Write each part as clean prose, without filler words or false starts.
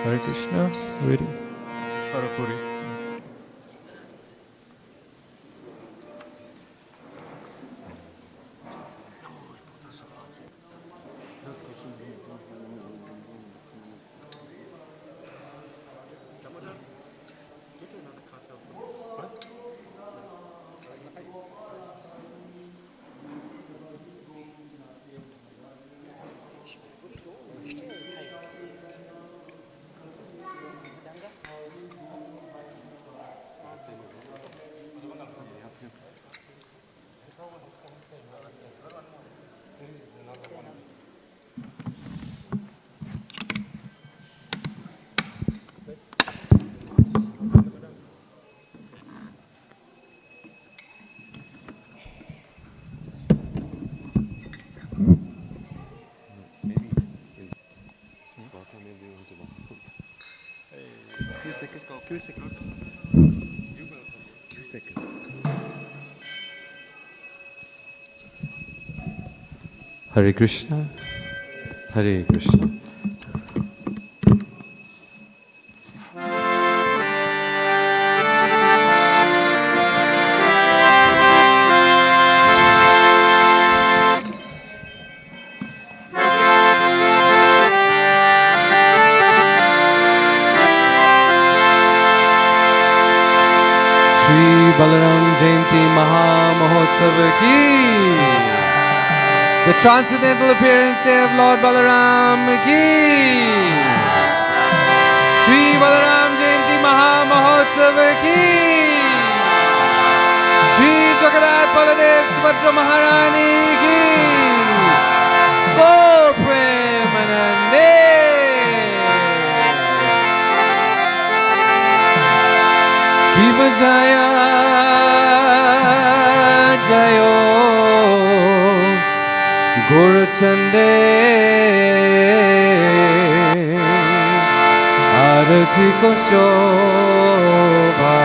Hare Krishna, very Puri. Hare Krishna, Hare Krishna. Shri Balaram Jayanti Maha Mahotsav ki. The transcendental appearance day of Lord Balaram ki. Shri Balaram Jayanti Maha Mahotsav ki. Shri Jagannath Puri Subhadra Maharani ki. Gaur Premanande. Ki Vajaya Jayo Gurchande Arati ko shobha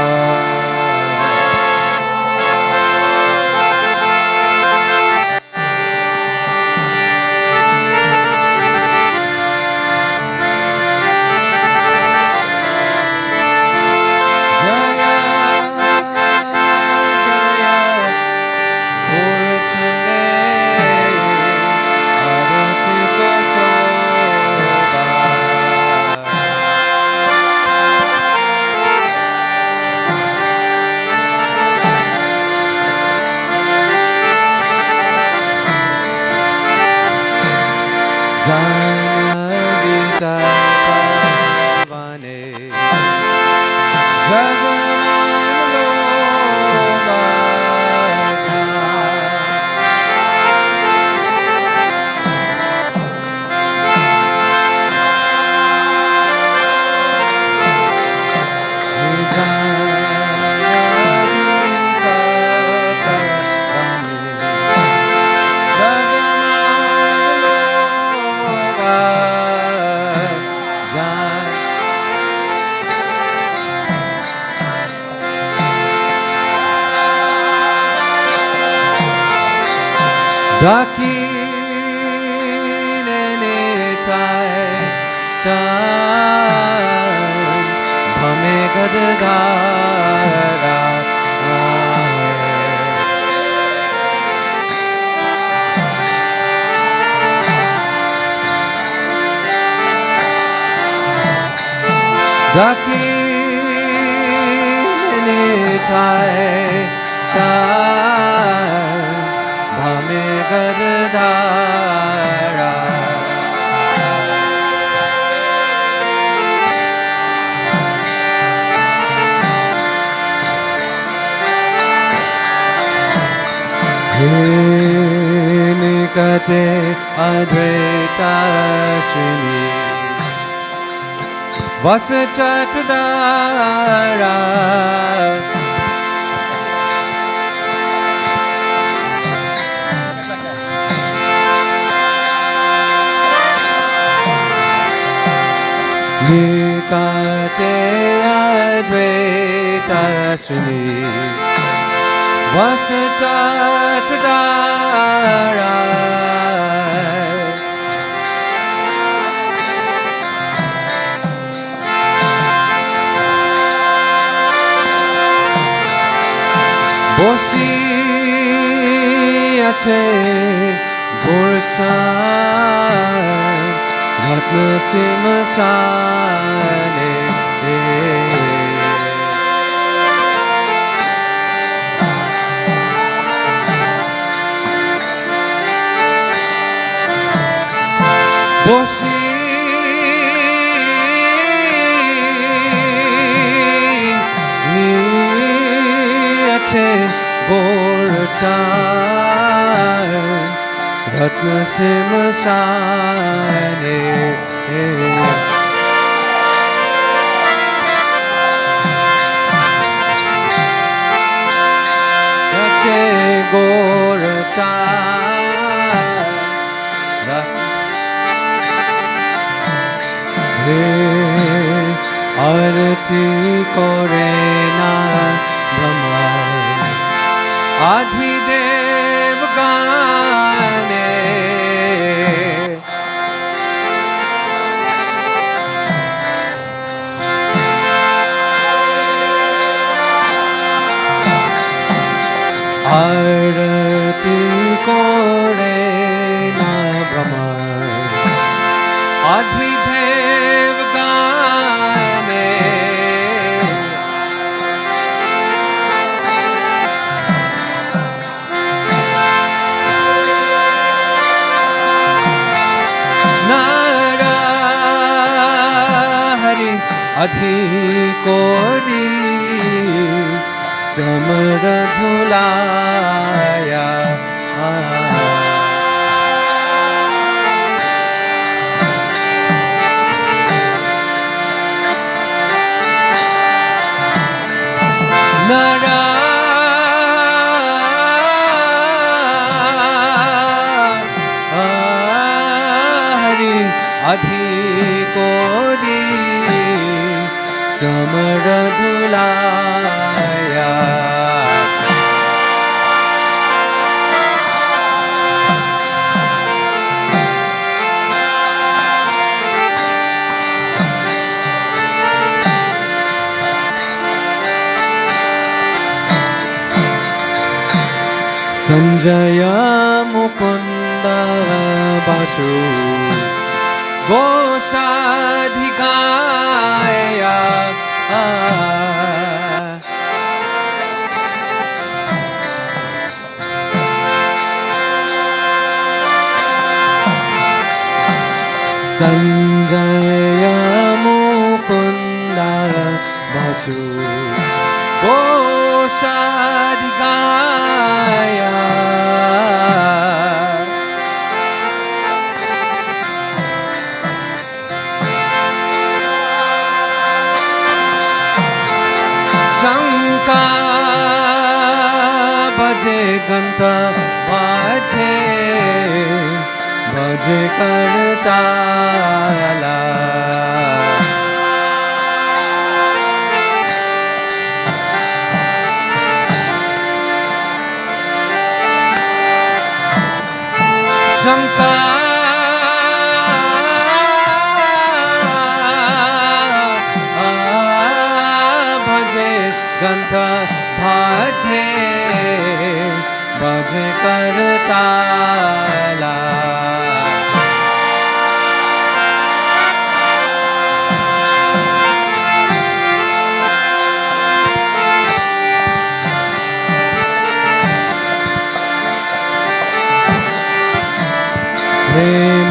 Dakine netai chan dhame gadadara Dakine netai chan dhame gadadara Nikate Advaita Shri Vasachatudara Nikate Advaita Shri Vasachatudara বসি আছে গোরচান রত্ন সিমশানে বসি আছে গোরচান রত্ন সিমশানে আছে গোরচান আরতি করে না ব্রহ্মা আধিদেব গানে আরতি করে না ব্রহ্মা আধিদেব গানে নারহরি অধিকোরি চমর ধুলায়া নারহরি অধিকোরি চমর ধুলায়া संजय मुकुंद बासु गोसाधिकाया संजय मुकुंद बासु गोसाधिकाया शंका बजे गंत बजे करताला शंका भजे गंध भजे भजे करताला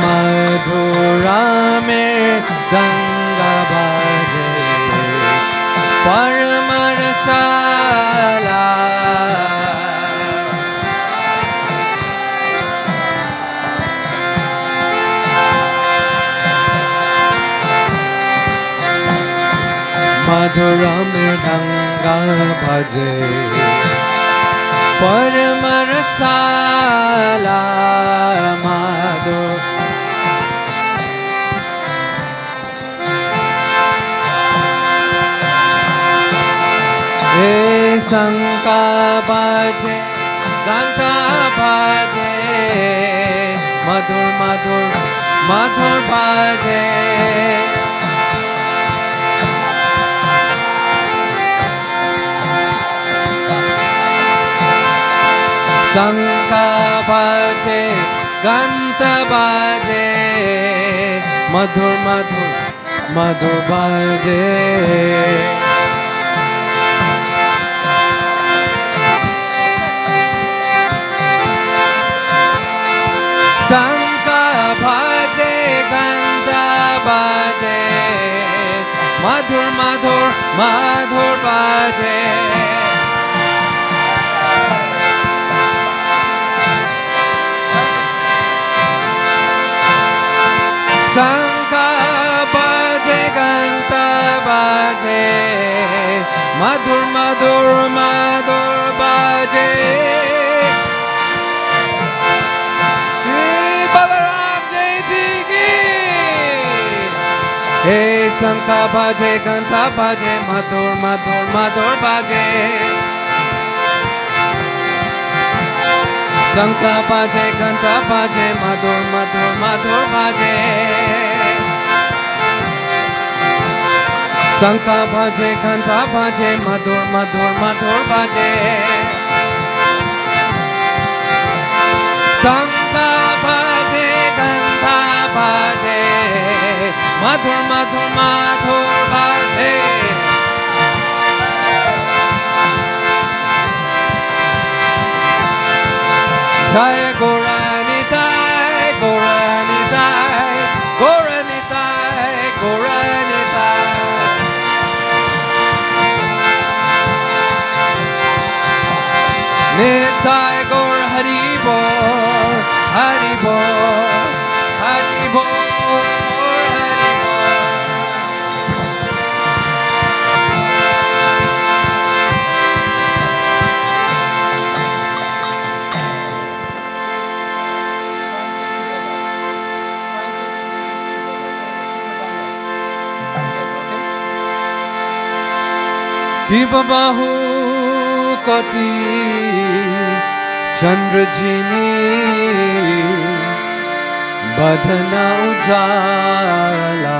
मधुरा में गंगा बहे परम रसाला मधुरा में गंगा बजे परम रसाला माधुर शंका बाजे गंगा बाजे मधुर मधुर मधुर बाजे Shankha bhaje, Ganta bhaje, Madhur Madhur, Madhur bhaje. Shankha bhaje, Ganta bhaje, Madhur Madhur, Madhur bhaje. Shankha bhaje, Ganta bhaje, Madhur Madhur, Madhur bhaje. Shri Balaram Jai Ji ki. Hey, Shankha bhaje, Ganta bhaje, Madhur Madhur, Madhur bhaje. Shankha bhaje, Ganta bhaje, Madhur Madhur, Madhur bhaje. Shankha bhaje, Ganta bhaje, Madhur Madhur, Madhur bhaje. Shankha bhaje, Ganta bhaje, Madhur Madhur, Madhur bhaje. Jai Gauranitai, Gauranitai, Gauranitai, Gauranitai. Nitai Gaur Hari Bol, Hari Bol, Hari Bol, Hari Bol. Kibabahu koti Chandrajini Badhana ujala.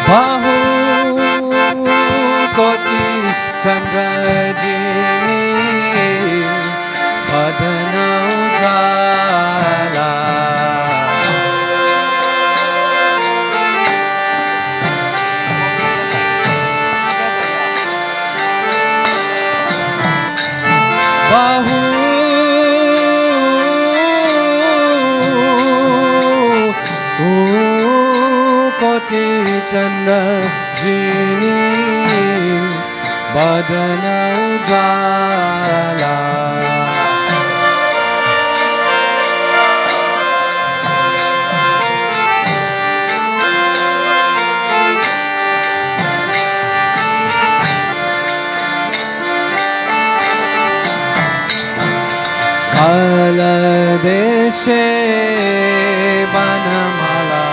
Bahu koti Chandrajini Badhana ujala. Bahu koti Chandrajini Badhana ujala. Aladeshe Banamala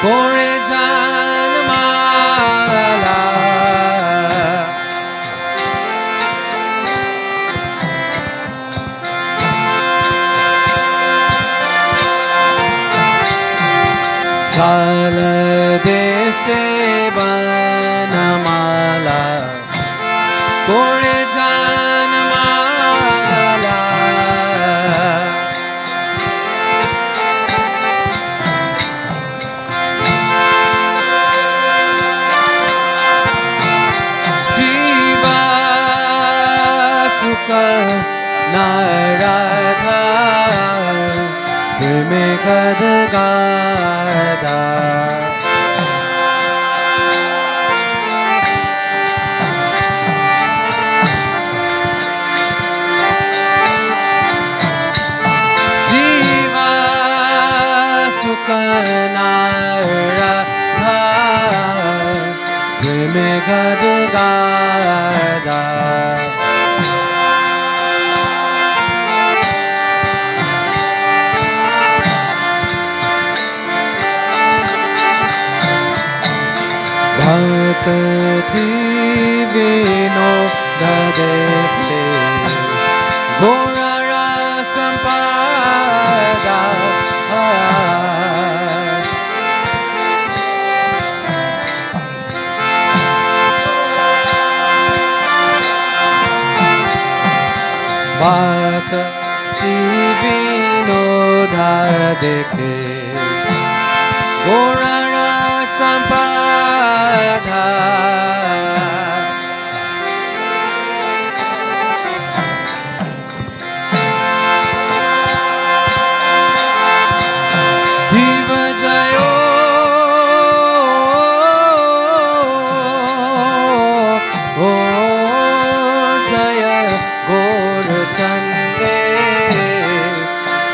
Kore Janmala. Aladeshe Banamala Kore Janmala. Naradha Preme Gadagada. Shiva Sukha Naradha Preme Gadagada. Bhakti Vinoda Devte Gaura Sampada Mata Divino Deke Gorara Sampada Diva Jayo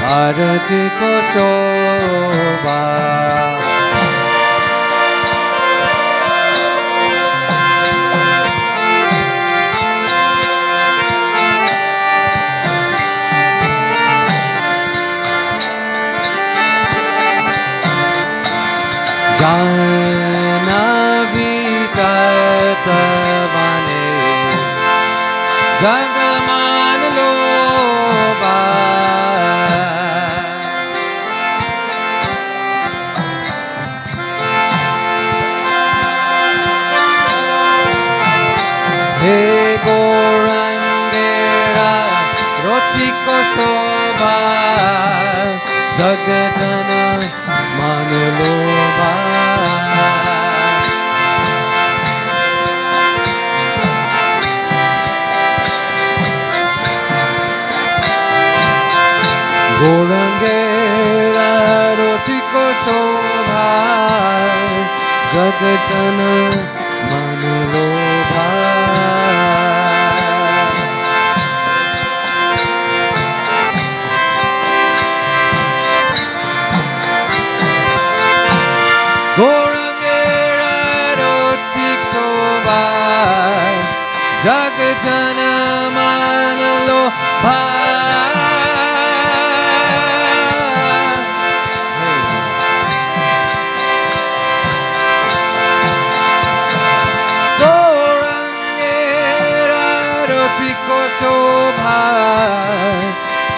Arati ko shobha Janavikatavane Jagaman loba He Gorangera Rotiko Shobha Jagadana Manuloba Gorangera Rotiko Shobha Jagadana Manuloba Gorangera Rotik Shobha Jagatana Manaloba Gorangera Rotik Shobha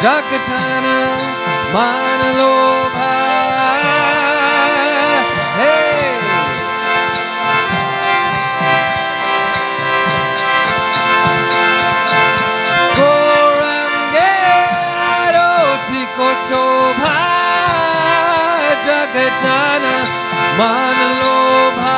Jagatana Manaloba Shobha Jagatana Manalobha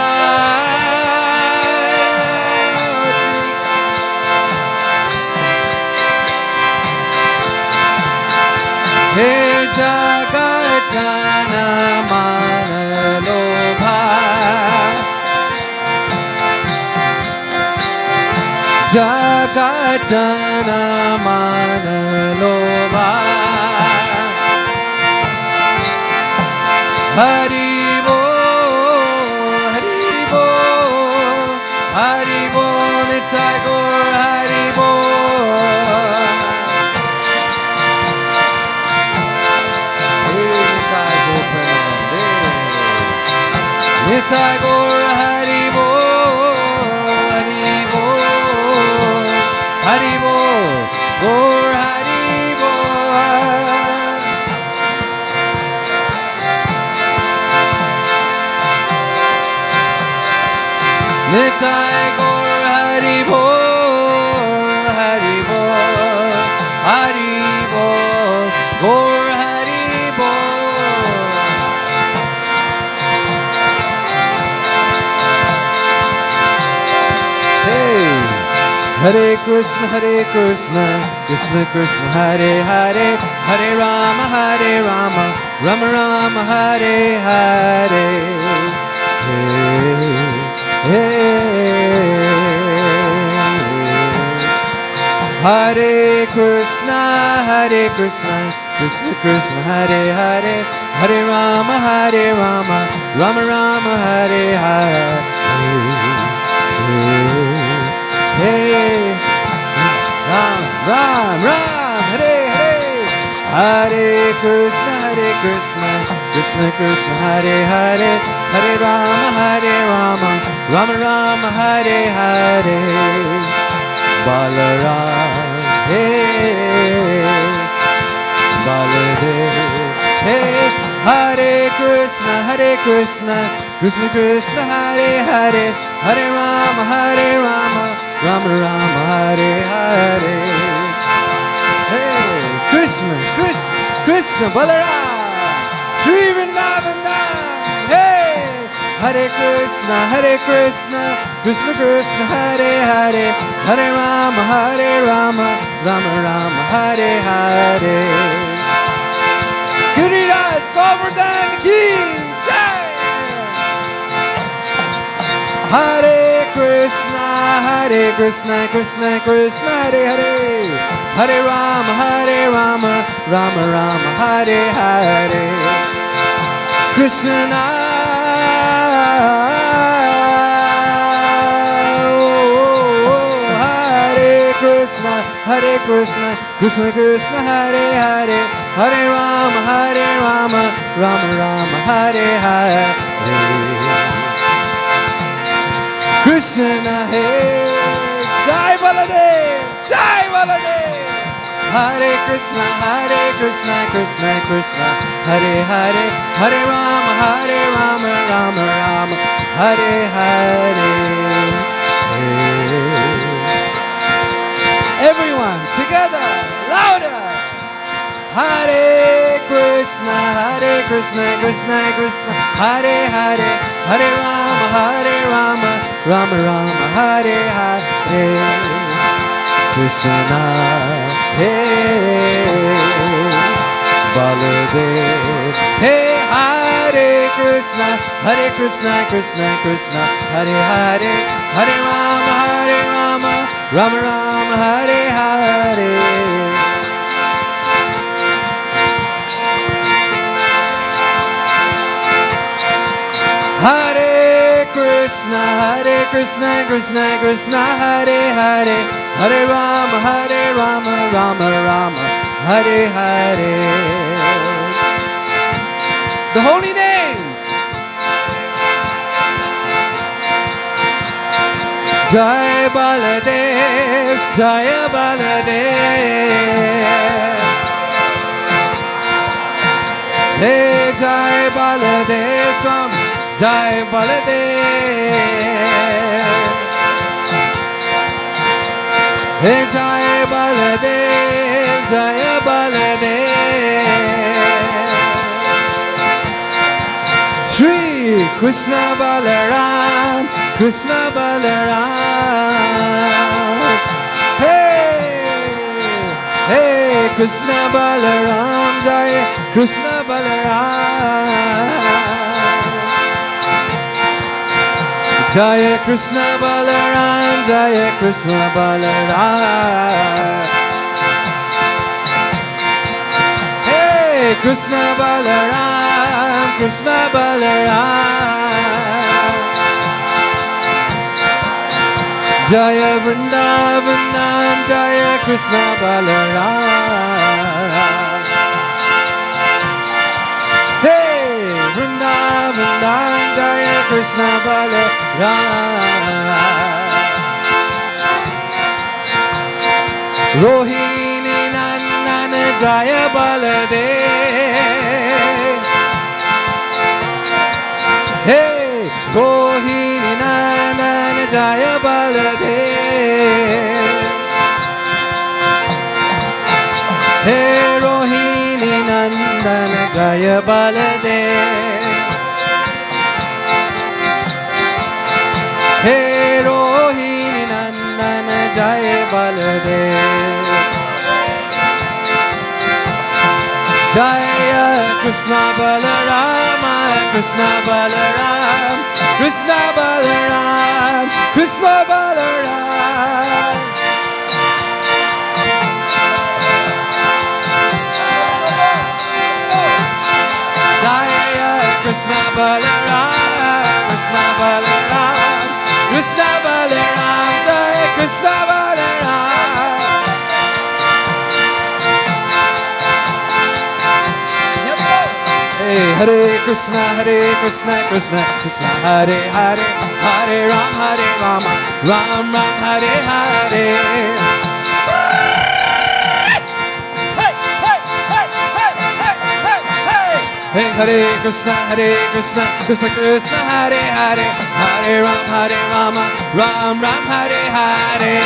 He Jagatana Manalobha Jagatana Manalobha Hari Bol, Hari Bol, Hari Bol, Nitai Gaur Hari Bol. Nitai Gaur Premanande. Nitai Gaur Hari Bol, Hari Bol, Hari Bol, Gaur Hari Bol. Nitai Gaur Hari Bol, Hari Bol, Hari Bol, Gaur Hari Bol. Hey, Hare Krishna, Krishna Krishna, Hare Hare, Hare Rama, Rama Rama, Hare Hare. Hare Krishna, Krishna Krishna, Hare Hare, Hare Rama, Rama Rama, Hare Hare. Ram, Hare Hare. Hare Krishna, Krishna Krishna, Hare Hare, Hare Rama, Rama Rama, Hare Hare. Balaram, hey, Baladev, hey. Hare Krishna, Krishna Krishna, Hare Hare, Hare Rama, Rama Rama, Hare Hare. Krishna, Krishna, Krishna, Balaram, Shri Vrindavan Dham. Hey, Hare Krishna, Krishna Krishna, Hare Hare, Hare Rama, Rama Rama, Hare Hare. Giriraj Govardhan ki jai. Hare Krishna, Krishna Krishna, Hare Hare, Hare Rama, Rama Rama, Hare Hare. Krishna, Hare Krishna, Krishna Krishna, Hare Hare, Hare Rama, Rama Rama, Hare Hare. Krishna, Hey, Jai Baladev, Jai Baladev. Hare Krishna, Krishna Krishna, Hare Hare, Hare Rama, Rama Rama, Hare Hare. Everyone together, louder. Hare Krishna, Krishna Krishna, Hare Hare, Hare Rama, Rama Rama, Hare Hare. Krishna, Hey, Baladev, Hey, Hare Krishna, Krishna Krishna, Hare Hare, Hare Rama, Rama Rama, Hare Hare. Hare Krishna, Krishna Krishna, Hare Hare, Hare Rama, Rama Rama, Hare Hare. The holy names. Jai Baladev, Jai Baladev. Hey, Jai Baladev, Swami, Jai Baladev. Hey, Jai Baladev, Jai Baladev. Shri Krishna Balaram, Krishna Balaram. Hey, hey, Krishna Balaram, Jai Krishna Balaram. Jaya Krishna Balaram, Jaya Krishna Balaram. Hey, Krishna Balaram, Krishna Balaram. Jaya Vrindavan, Jaya Krishna Balaram. Hey, Vrindavan, Jaya Krishna Balaram. Rohini Nandan, Jaya Baladev. Hey, Rohini Nandan, Jaya Baladev. Hey, Rohini Nandan, Jaya Baladev. Hey, Rohini Nandan, Jaya Baladev. Jaya Krishna Balarama, Krishna Balaram, Krishna Balaram, Krishna Balaram. Jaya Krishna Balaram, Krishna Balaram, Krishna Balaram, Jaya Krishna Balaram. Hey, Hare Krishna, Krishna Krishna, Hare Hare, Hare Rama, Ram Ram, Hare Hare. Hey, Hare Krishna, Krishna Krishna, Hare Hare, Hare Rama, Ram Ram, Hare Hare.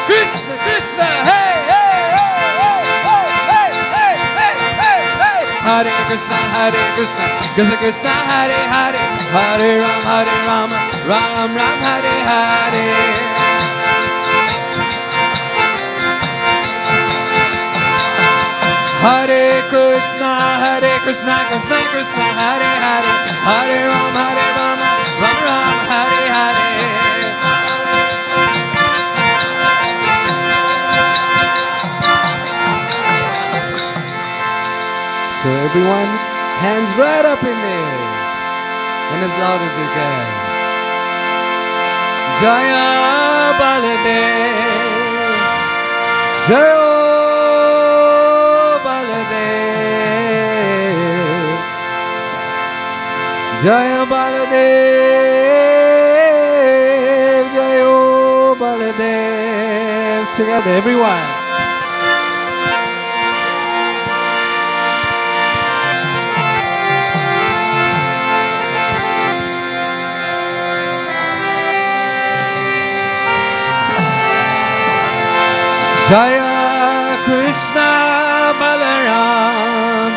Krishna, Krishna, hey, hey, hey, hey, hey, Hare Krishna, Krishna Krishna, Hare Hare, Hare Rama, Ram Ram, Hare Hare. Hare Krishna, Krishna Krishna, Hare Hare, Hare Rama, Ram Ram, Hare Hare. So everyone, hands right up in there, and as loud as you can. Jaya Baladev, Jaya Baladev, Jaya Baladev, Jaya Baladev. Together, everyone. Jaya Krishna Balaram,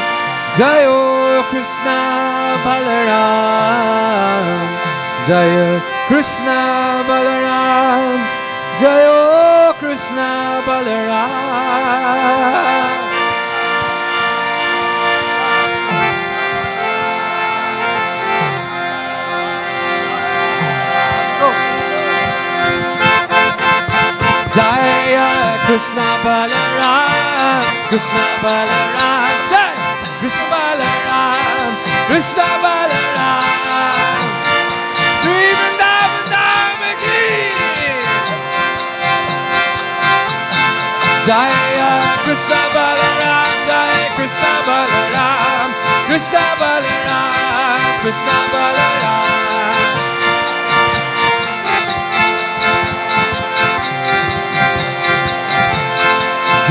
Jaya Krishna Balaram, Jaya Krishna Balaram, Jaya Krishna Balaram. Jaya Krishna Balaram, Krishna Balaram, Jai Krishna Balaram, Krishna Balaram, Sri Vrindavan Dham ki. Jaya Krishna Balaram, Jaya Krishna Balaram, Krishna Balaram, Krishna Balaram.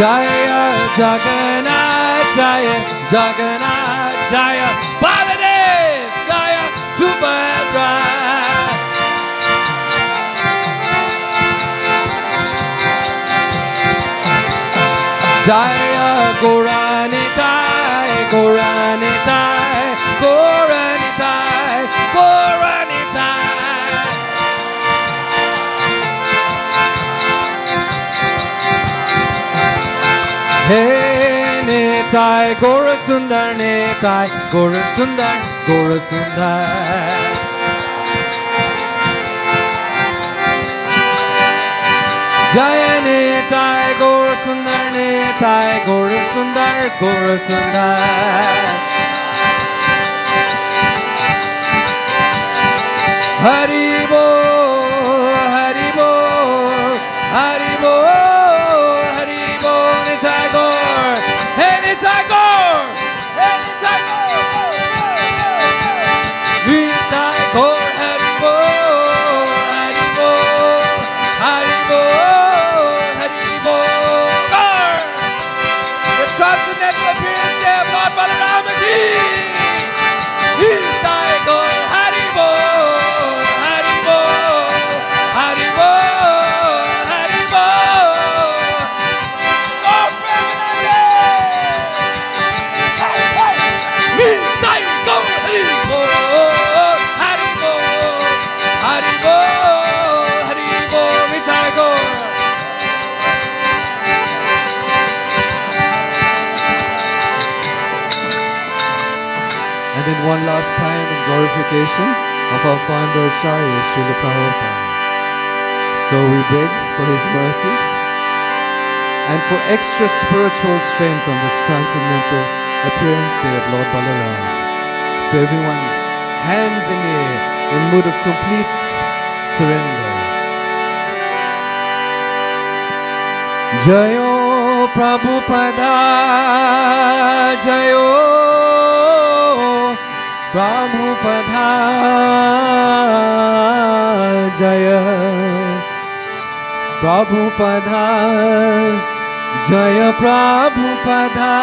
Jaya Jagannath, Jaya Jagannath, Jaya Baladev, Jaya Subhadra. Jaya Gauranitai, Gauranitai, Gauranitai, Gauranitai. Hey Nitai, Gaura Sundar Nitai, Gaura Sundar, Gaura Sundar. Jaya Nitai, Gaura Sundar Nitai, Gaura Sundar, Gaura Sundar. Hari Bol, Hari Bol, Hari Bol. And then one last time in glorification of our founder Acharya Srila Prabhupada. So we beg for his mercy and for extra spiritual strength on this transcendental appearance day of Lord Balaram. So everyone, hands in the air in mood of complete surrender. Jayo Prabhupada, Jayo Prabhupada, Jaya Prabhupada, Jaya Prabhupada.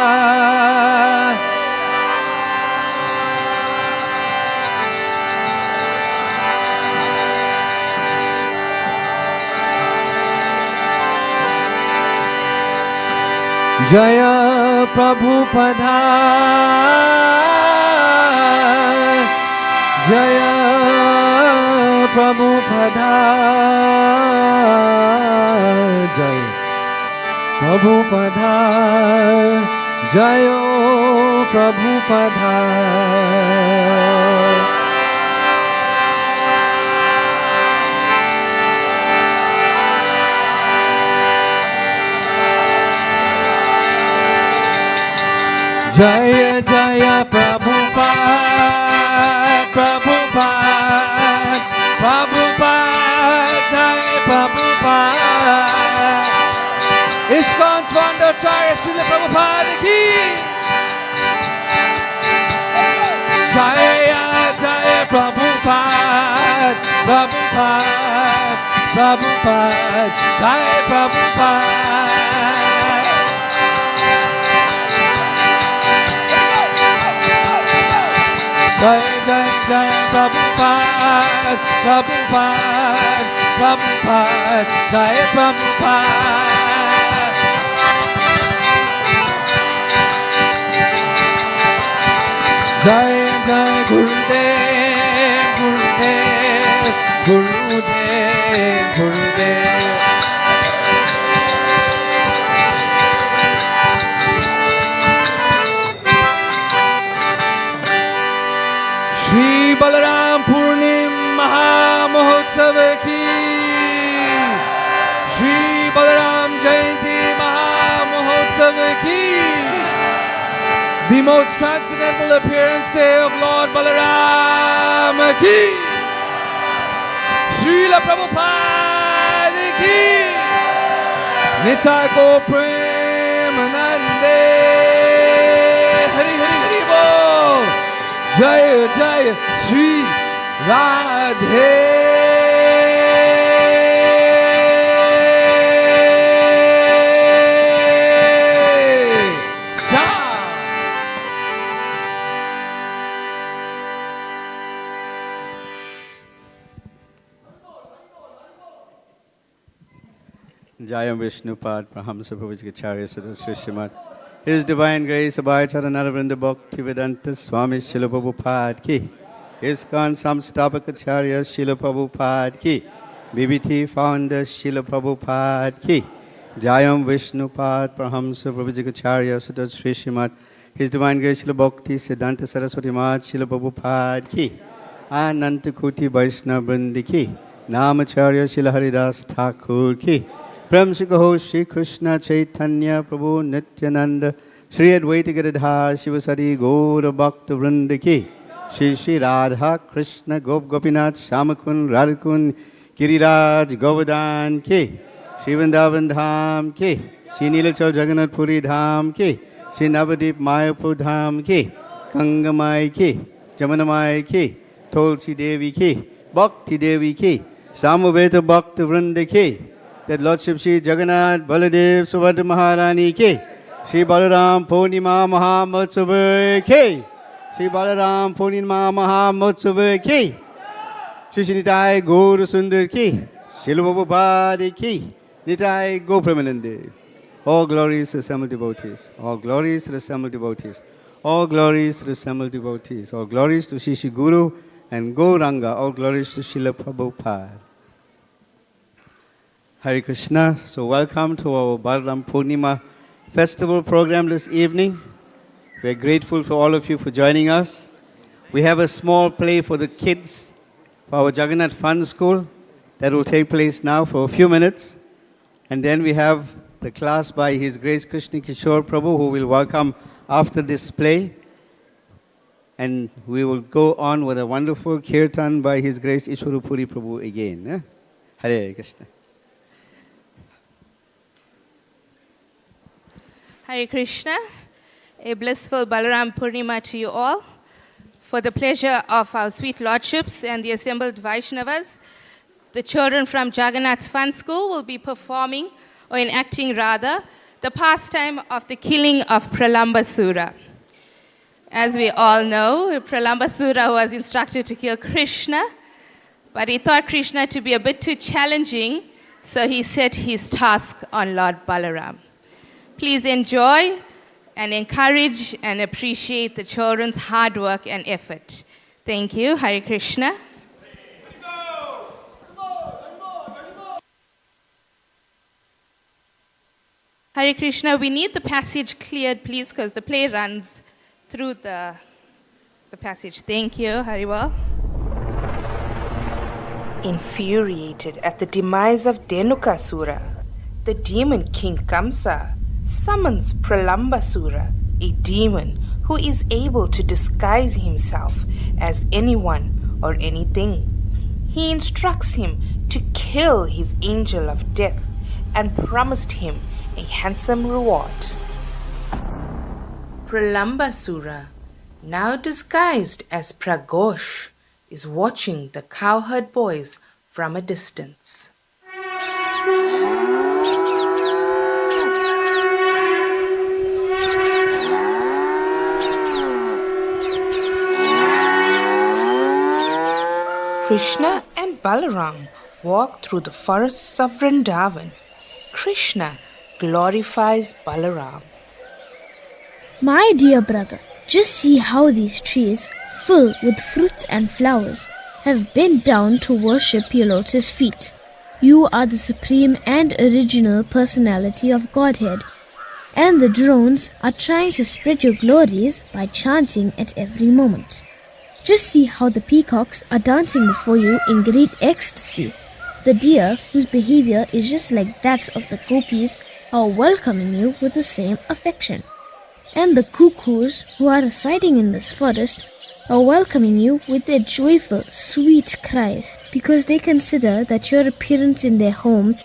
Jaya Prabhupada, Jaya Prabhupada, Jaya Prabhupada, Jayo Prabhupada. Jaya Jaya Prabhupada, Prabhupada, Prabhupada, Jaya Prabhupada. ISKCON's founder, Acharya Srila Prabhupada ki. Jaya Jaya Prabhupada, Prabhupada, Prabhupada, Jaya Prabhupada. Jai Jai Jai Prabhupada, Prabhupada, Prabhupada, Jai Prabhupada. Jai Jai Gurudev, Gurudev, Gurudev, Gurudev. Shri Balaram Purnim Maha Mahotsav ki, Shri Balaram Jayanti Maha Mahotsav ki. The most transcendental appearance day of Lord Balaram ki, Srila Prabhupada ki, Nitai Ko Premanande, Hari Hari Hari Bol, Jaya Jaya Sri Radhe. Jayam Vishnupad Prahamsa Prabhupada Sutta Srishimat. His Divine Grace abides at another Vrinda Bhaktivedanta Swami Srila Prabhupada ki. ISKCON Samstapakacharya Srila Prabhupada ki. BBT Founder Srila Prabhupada ki. Jayam Vishnupad Prahamsa Prabhupada Sutta Srishimat. His Divine Grace Srila Bhakti Siddhanta Saraswati Mat Srila Prabhupada ki. Ananta Kuti Vaishnava Vrindi ki. Namacharya Srila Haridas Thakur ki. Prem Shri Kaho Shri Krishna Chaitanya Prabhu Nityananda Shri Advaita Giridhar Shivasari Gaura Bhakta Vrinda ki. Shri Shri Radha Krishna Gop Gopinath Shamakun Radhakun Giriraj Govardhan ki. Shri Vrindavan Dham ki. Shri Nilachal Jagannath Puri Dham ki. Shri Navadip Mayapur Dham ki. Gangamai ki. Jamunamai ki. Tulsi Devi ki. Bhakti Devi ki. Samaveta Bhakta Vrinda ki. That Lordship Shri Jagannath Baladev Subhadra Maharani ki. Shri Balaram Purnima Mahamotsava ki. Shri Balaram Purnima Mahamotsava ki. Shri Shri Nitai Gaur Sundar ki. Srila Prabhupada ki. Nitai Go Premanande. All glories to the assembled devotees. All glories to the assembled devotees. All glories to the assembled devotees. All glories to Shri Shri Guru and Gauranga. All glories to Srila Prabhupada. Hare Krishna. So welcome to our Balaram Purnima festival program this evening. We're grateful for all of you for joining us. We have a small play for the kids for our Jagannath Fun School that will take place now for a few minutes. And then we have the class by His Grace Krishna Kishore Prabhu who will welcome after this play. And we will go on with a wonderful kirtan by His Grace Ishwara Puri Prabhu again. Hare Krishna. Hare Krishna, a blissful Balaram Purnima to you all. For the pleasure of our sweet lordships and the assembled Vaishnavas, the children from Jagannath Fun School will be performing, or enacting rather, the pastime of the killing of Pralambasura. As we all know, Pralambasura was instructed to kill Krishna, but he thought Krishna to be a bit too challenging, so he set his task on Lord Balaram. Please enjoy and encourage and appreciate the children's hard work and effort. Thank you. Hare Krishna. Hare Krishna, we need the passage cleared, please, because the play runs through the passage. Thank you, Hariwal. Infuriated at the demise of Dhenukasura, the demon king Kamsa summons Pralambasura, a demon who is able to disguise himself as anyone or anything. He instructs him to kill his angel of death and promised him a handsome reward. Pralambasura, now disguised as Pragosh, is watching the cowherd boys from a distance. Krishna and Balaram walk through the forests of Vrindavan. Krishna glorifies Balaram. My dear brother, just see how these trees, full with fruits and flowers, have bent down to worship your lotus feet. You are the supreme and original personality of Godhead, and the drones are trying to spread your glories by chanting at every moment. Just see how the peacocks are dancing before you in great ecstasy. The deer, whose behavior is just like that of the gopis, are welcoming you with the same affection. And the cuckoos, who are residing in this forest, are welcoming you with their joyful, sweet cries because they consider that your appearance in their home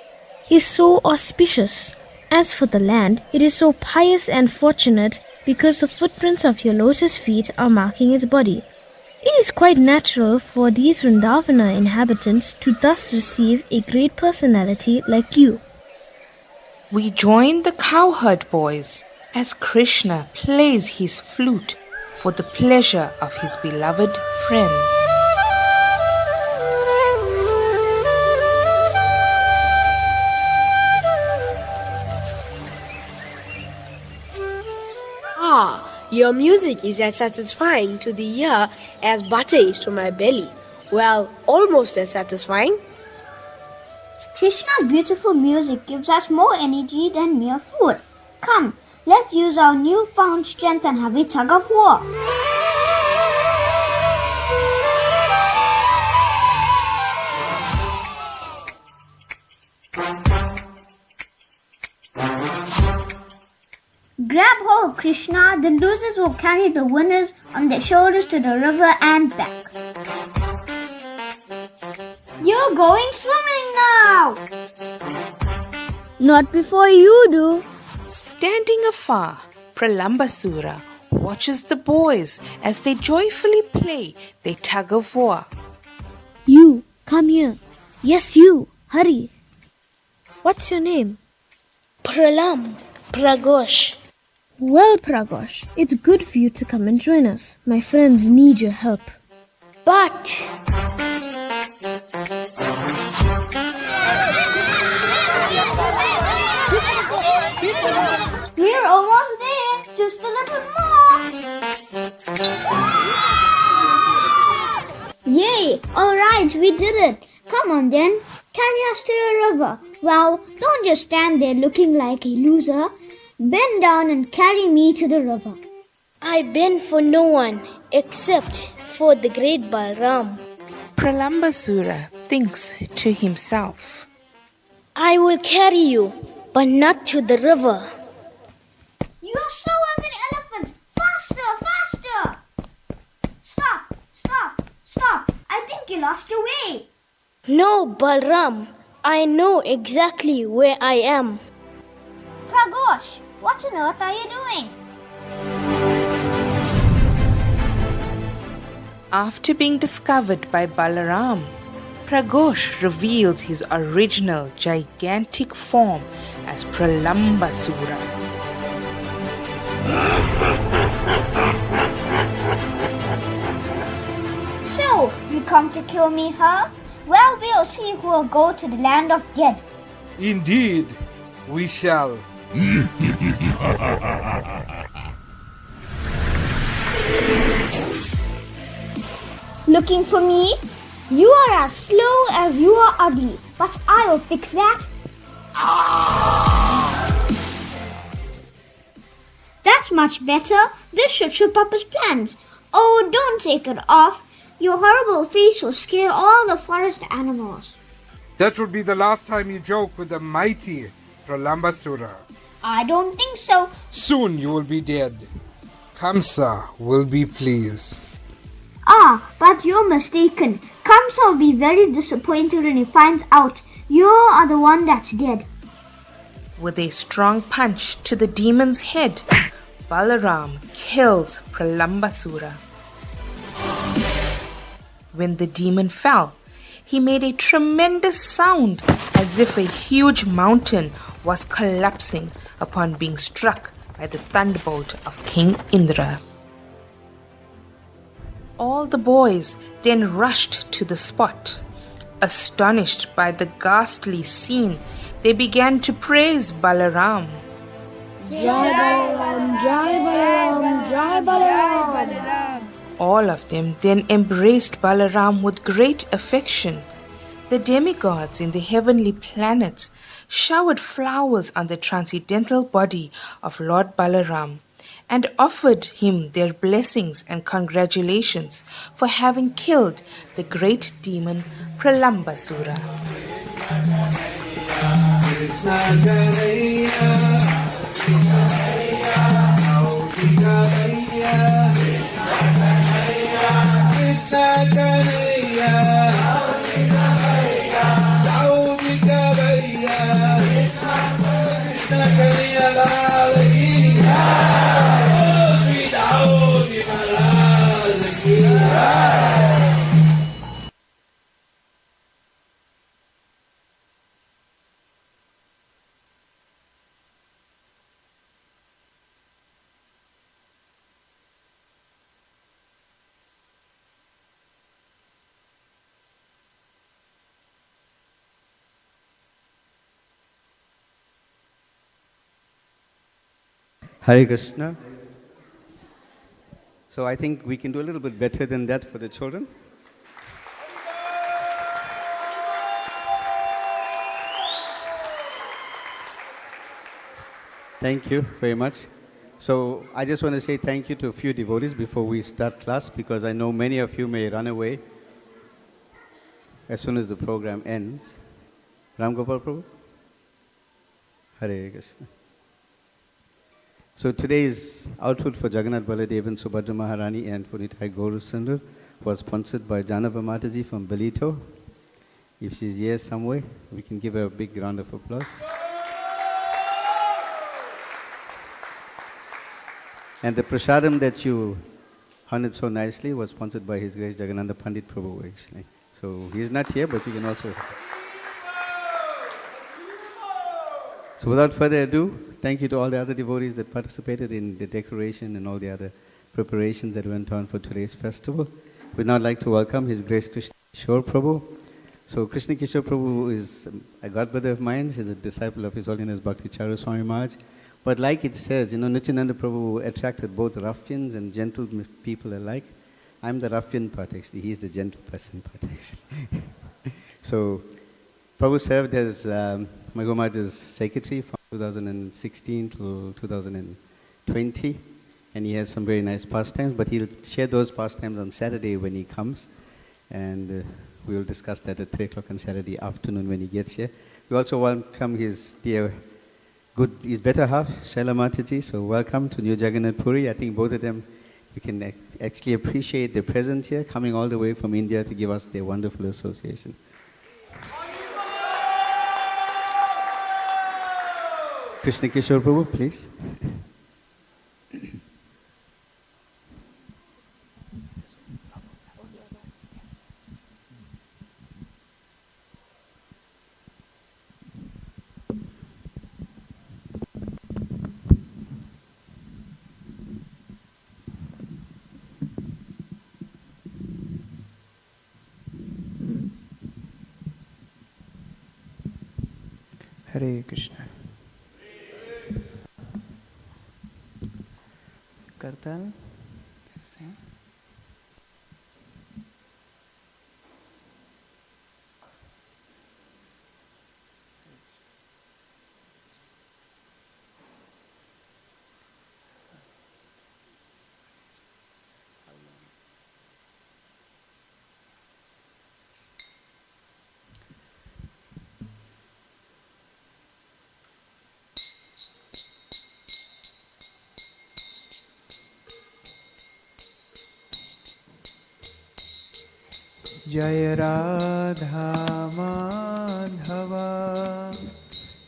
is so auspicious. As for the land, it is so pious and fortunate because the footprints of your lotus feet are marking its body. It is quite natural for these Vrindavana inhabitants to thus receive a great personality like you. We join the cowherd boys as Krishna plays his flute for the pleasure of his beloved friends. Ah, your music is as satisfying to the ear as butter is to my belly. Well, almost as satisfying. Krishna's beautiful music gives us more energy than mere food. Come, let's use our newfound strength and have a tug of war. Grab hold, Krishna. The losers will carry the winners on their shoulders to the river and back. You're going swimming now! Not before you do. Standing afar, Pralambasura watches the boys as they joyfully play their tug of war. You, come here. Yes, you. Hurry. What's your name? Pragosh. Well, Pragosh, it's good for you to come and join us. My friends need your help. But... we're almost there. Just a little more. Yay! Alright, we did it. Come on then. Carry us to the river. Well, don't just stand there looking like a loser. Bend down and carry me to the river. I bend for no one except for the great Balaram. Pralambasura thinks to himself, I will carry you, but not to the river. You are slow as an elephant. Faster, faster. Stop. I think you lost your way. No, Balaram, I know exactly where I am. Pragosh, what on earth are you doing? after being discovered by Balaram, Pragosh reveals his original gigantic form as Pralambasura. So, you come to kill me, huh? Well, we'll see who will go to the land of Ged. Indeed, we shall. Looking for me? You are as slow as you are ugly, but I will fix that. That's much better. This should show Papa's plans. Oh, don't take it off. Your horrible face will scare all the forest animals. That would be the last time you joke with the mighty Pralambasura. I don't think so. Soon you will be dead. Kamsa will be pleased. Ah, but you're mistaken. Kamsa will be very disappointed when he finds out you are the one that's dead. With a strong punch to the demon's head, Balaram kills Pralambasura. When the demon fell, he made a tremendous sound as if a huge mountain was collapsing upon being struck by the thunderbolt of King Indra. All the boys then rushed to the spot. Astonished by the ghastly scene, they began to praise Balaram. Jai Balaram, Jai Balaram, Jai Balaram. All of them then embraced Balaram with great affection. The demigods in the heavenly planets showered flowers on the transcendental body of Lord Balaram and offered him their blessings and congratulations for having killed the great demon Pralambasura. Hare Krishna. So I think we can do a little bit better than that for the children. Thank you very much. So I just want to say thank you to a few devotees before we start class, because I know many of you may run away as soon as the program ends. Ram Gopal Prabhu. Hare Krishna. So today's output for Jagannath Baladevan, Subhadra Maharani and for Nitai Gauru Sundar was sponsored by Janava Mataji from Belito. If she's here somewhere, we can give her a big round of applause. And the prasadam that you honored so nicely was sponsored by His Grace Jagannath Pandit Prabhu actually. So he's not here, but you can also... So without further ado, thank you to all the other devotees that participated in the decoration and all the other preparations that went on for today's festival. We'd now like to welcome His Grace Krishna Kishore Prabhu. So Krishna Kishore Prabhu is a godbrother of mine. He's a disciple of His Holiness Bhakti Charu Swami Maharaj. But like it says, Nityananda Prabhu attracted both ruffians and gentle people alike. I'm the ruffian part actually. He's the gentle person part actually. So Prabhu served as Magho Maharaj's secretary from 2016 to 2020, and he has some very nice pastimes, but he'll share those pastimes on Saturday when he comes, and we will discuss that at 3 o'clock on Saturday afternoon when he gets here. We also welcome his his better half, Shaila Mataji, so welcome to New Jagannath Puri. I think both of them, we can actually appreciate their presence here, coming all the way from India to give us their wonderful association. Krishna Kishore Prabhu, please. Hare Krishna. Kartal, जय राधा माधव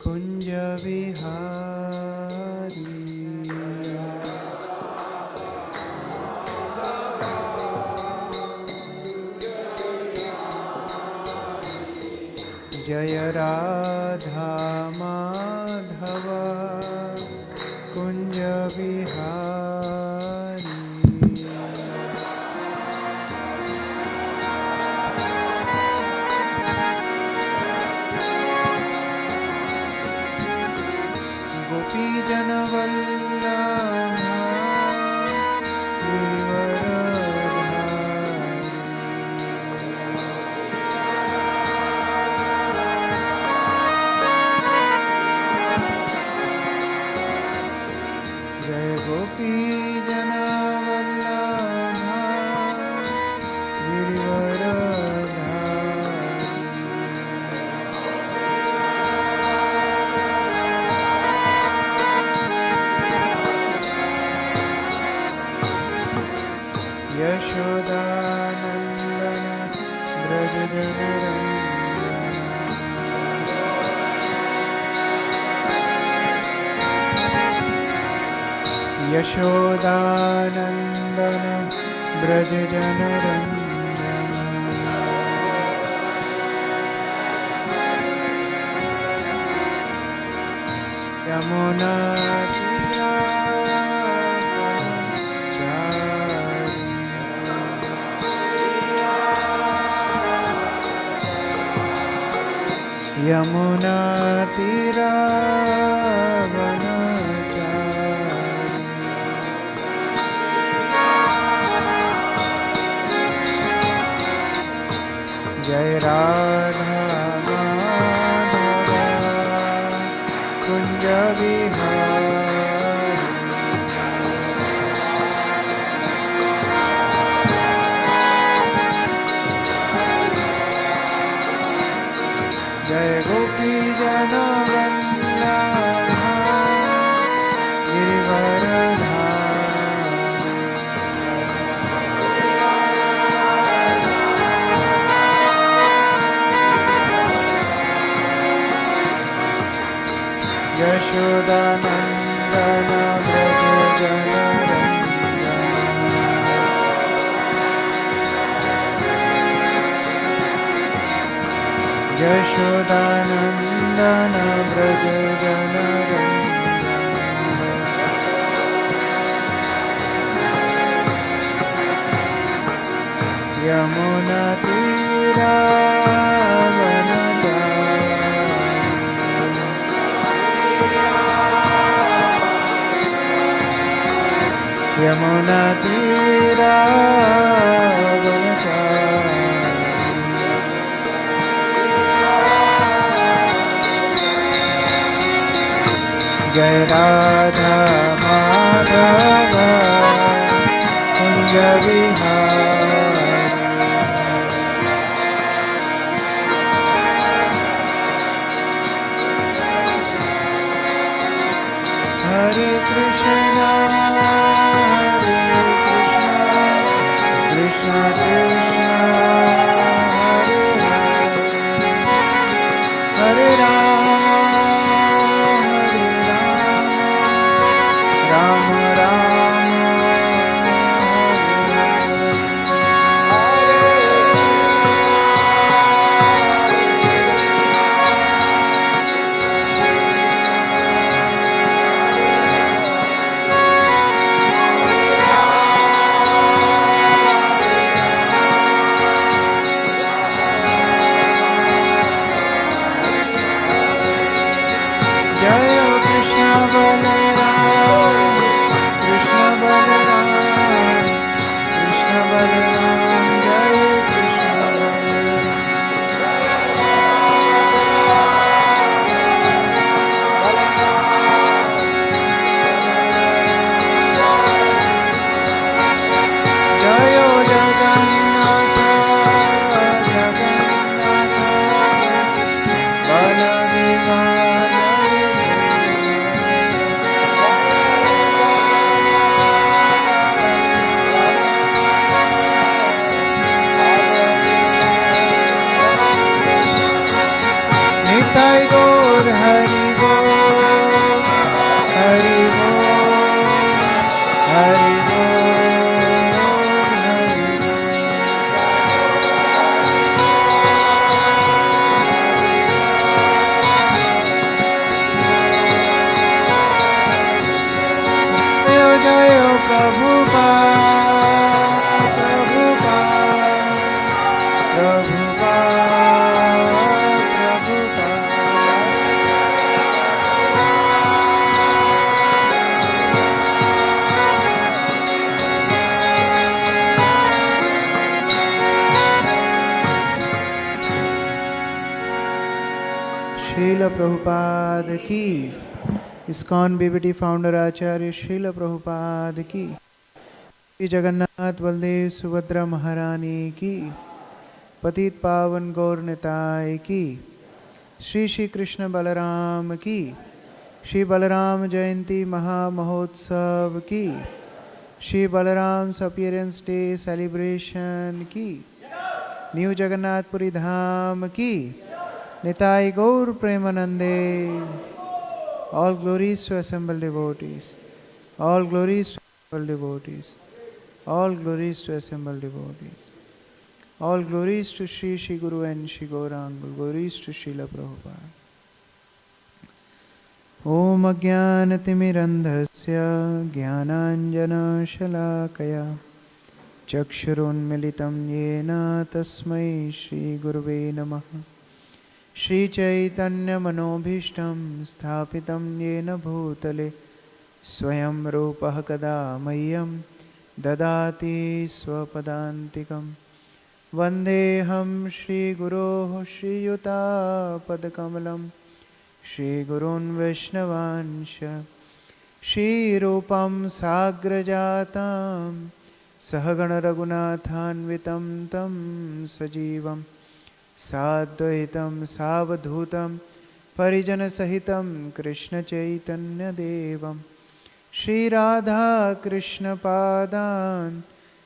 कुंज विहारी जय राधा माधव कुंज विहारी गोपी जन वल्लभा जय गोपी जन वल्लभा यशोदानन्दन ब्रजजनरञ्जन यशोदानन्दन ब्रजजनरञ्जन यमुना जय राधा माधव कुंज विहारी जय गोपी जन वल्लभा यशोदानन्दन ब्रजजनरञ्जन यशोदानन्दन ब्रजजनरञ्जन यमुना जय राधा माधव कुंज विहारी हरे कृष्णा कृष्ण कृष्ण हरे राम राम जय कृष्ण बलराम कृष्ण बलराम कृष्ण बलराम जय कृष्ण बलराम जय Jagannath Jagannath Baldeva Nitai Gaur Hari Bol, Hari Bol, Hari Bol, Hari Jayo Jayo Prabhupada, Prabhupada, Prabhupada, Srila Prabhupada ki, ISKCON BBT founder Acharya Srila Prabhupada ki, Shri Jagannath Baldev Subhadra Maharani ki, पतित पावन गौर निताय की, श्री श्री कृष्ण बलराम की, श्री बलराम जयंती महामहोत्सव की, Shri Balram appearance day celebration की, new Jagannathpuri धाम की, निताय गौर प्रेमानंदे. All glories to assembled devotees, all glories to assembled devotees, all glories to assembled devotees. All glories to Shri Shri Guru and Shri Gaurang, glories to Srila Prabhupada. Om Ajnanatimirandhasya Jnananjana Shalakaya Chakshurunmilitam Yena Tasmai Shri Guruve Namaha. Shri Chaitanya Manobhishtam Sthapitam Yena Bhutale Swayam Rupah Kada Mayam Dadati Swapadantikam. Vandeham Shri Guroh Shri Yuta Padakamalam Shri Gurun Vaishnavancha Shri Rupam Sagrajatam Sahagana Raghunathanvitam Tam Sajivam Sadvaitam Savadhutam Parijana Sahitam Krishna Chaitanya Devam Shri Radha Krishna Padan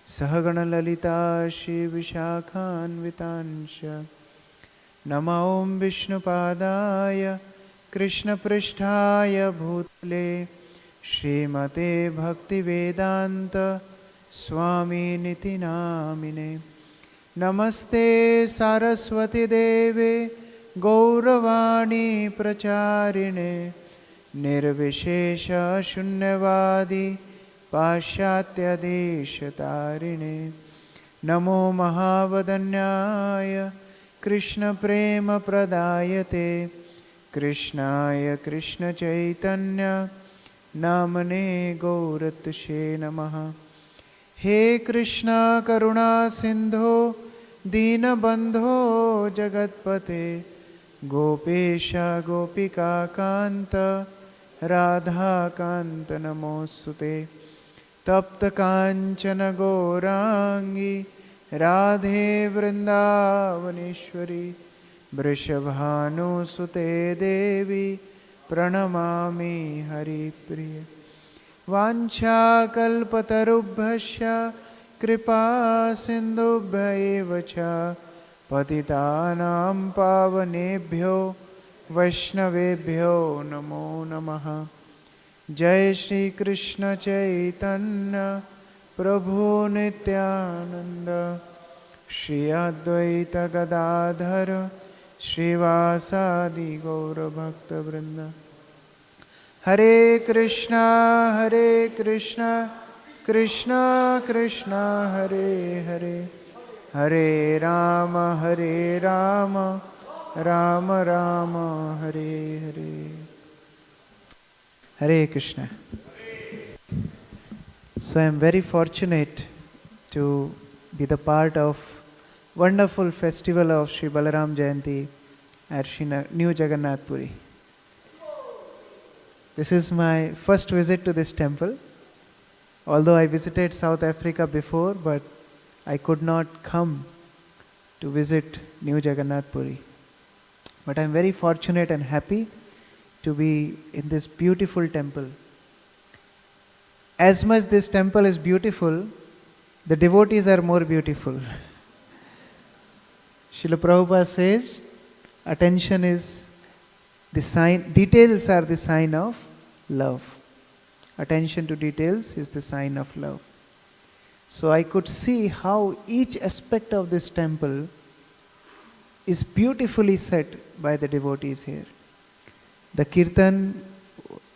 Sahagana Lalita Shri Vishakhanvitancha Nama Om Vishnu Padaya Krishna Pristhaya Bhutale Shri Mate Bhakti Vedanta Swami Niti Namine Namaste Saraswati Deve Gauravani Pracharine Nirvishesha Shunyavadi Pashatya Deshatarine Namo Mahavadanyaya Krishna Prema Pradayate Krishnaya Krishna Chaitanya Namane Gauratshe Namaha. He Krishna Karuna Sindho Dinabandho Jagatpate Gopesha Gopika Kanta Radha Kanta Namosute Tapta Kanchana Gaurangi Radhe Vrindavaneshwari Vrishabhanu Sute Devi Pranamami Hari Priya. Vancha kalpatarubhasya kripa sindubhya evacha patitanam pavanebhyo vaishnavebhyo namo namaha. Jai Shri Krishna Chaitanya Prabhu Nityananda Shri Advaita Gadadhara Shri Vasadi Gaura Bhakta Vrinda. Hare Krishna, Krishna Krishna, Hare Hare, Hare Rama, Rama Rama, Hare Hare. Hare Krishna. So I am very fortunate to be the part of wonderful festival of Sri Balaram Jayanti at New Jagannath Puri. This is my first visit to this temple. Although I visited South Africa before, but I could not come to visit New Jagannath Puri. But I am very fortunate and happy to be in this beautiful temple. As much this temple is beautiful, the devotees are more beautiful. Srila Prabhupada says, attention is Details are the sign of love. Attention to details is the sign of love. So I could see how each aspect of this temple is beautifully set by the devotees here. The kirtan,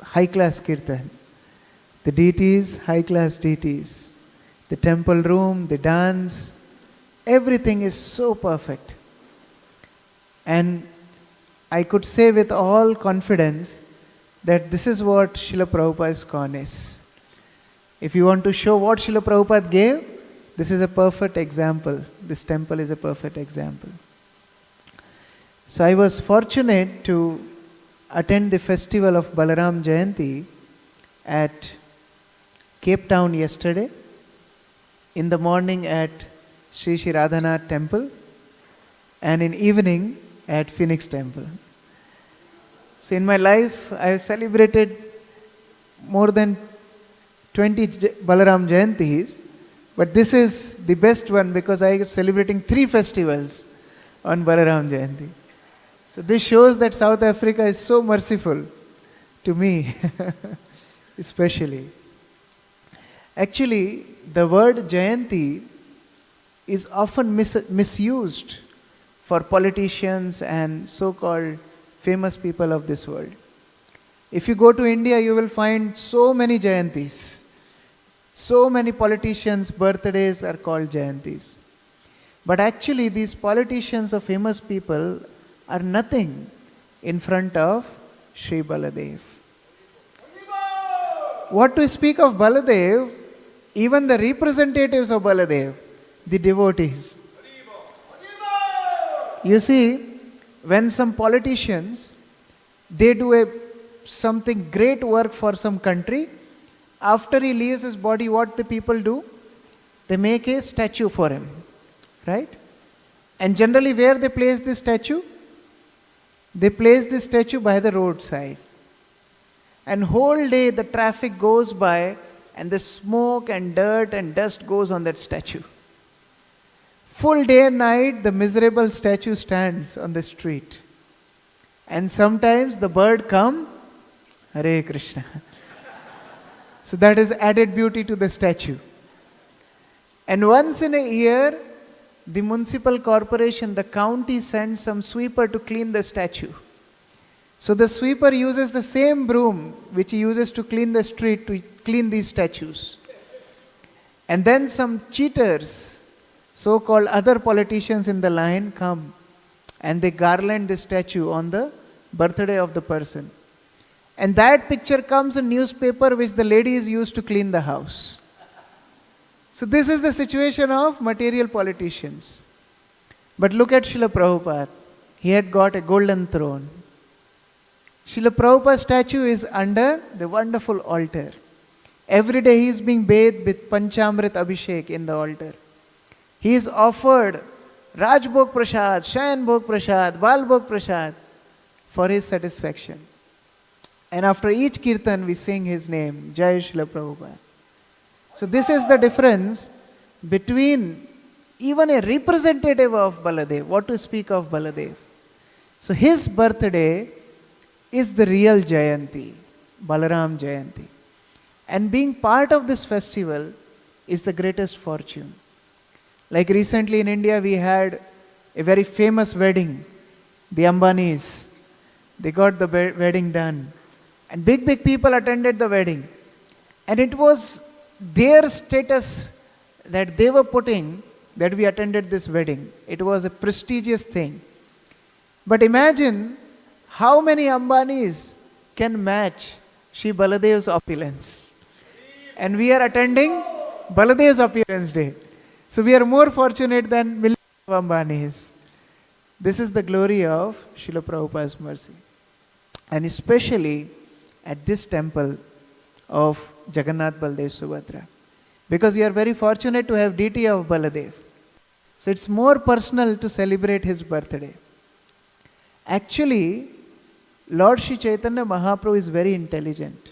high class kirtan. The deities, high class deities. The temple room, the dance, everything is so perfect. And I could say with all confidence that this is what Srila Prabhupada's ISKCON is. If you want to show what Srila Prabhupada gave, this is a perfect example. This temple is a perfect example. So I was fortunate to attend the festival of Balaram Jayanti at Cape Town yesterday. In the morning at Sri Sri Radhanath temple and in evening at Phoenix temple. So in my life I have celebrated more than 20 Balaram Jayantis, but this is the best one because I am celebrating 3 festivals on Balaram Jayanti. So this shows that South Africa is so merciful to me, especially. Actually, the word Jayanti is often misused for politicians and so-called famous people of this world. If you go to India, you will find so many Jayantis. So many politicians' birthdays are called Jayantis. But actually, these politicians or famous people are nothing in front of Sri Baladev. What to speak of Baladev, even the representatives of Baladev, the devotees. You see, when some politicians, they do something great work for some country, after he leaves his body, what the people do? They make a statue for him, right? And generally where they place this statue? They place this statue by the roadside. And whole day the traffic goes by and the smoke and dirt and dust goes on that statue. Full day and night the miserable statue stands on the street. And sometimes the bird come, Hare Krishna. So that is added beauty to the statue. And once in a year, the municipal corporation, the county sends some sweeper to clean the statue. So the sweeper uses the same broom which he uses to clean the street to clean these statues. And then some cheaters, so-called other politicians in the line come and they garland the statue on the birthday of the person. And that picture comes in newspaper which the ladies used to clean the house. So this is the situation of material politicians. But look at Srila Prabhupada. He had got a golden throne. Srila Prabhupada's statue is under the wonderful altar. Every day he is being bathed with Panchamrit Abhishek in the altar. He is offered Rajbhog Prasad, Shayan Bhog Prasad, Bal Bhog Prasad for his satisfaction. And after each kirtan we sing his name, Jai Srila Prabhupada. So this is the difference between even a representative of Baladev. What to speak of Baladev? So his birthday is the real Jayanti, Balaram Jayanti. And being part of this festival is the greatest fortune. Like recently in India we had a very famous wedding, the Ambanis. They got the wedding done. And big people attended the wedding. And it was their status that they were putting that we attended this wedding. It was a prestigious thing. But imagine how many Ambanis can match Shri Baladev's opulence. And we are attending Baladev's appearance day. So we are more fortunate than millions of Ambanis. This is the glory of Srila Prabhupada's mercy. And especially at this temple of Jagannath Baldev Subhadra. Because you are very fortunate to have deity of Baladev. So it's more personal to celebrate his birthday. Actually, Lord Sri Chaitanya Mahaprabhu is very intelligent.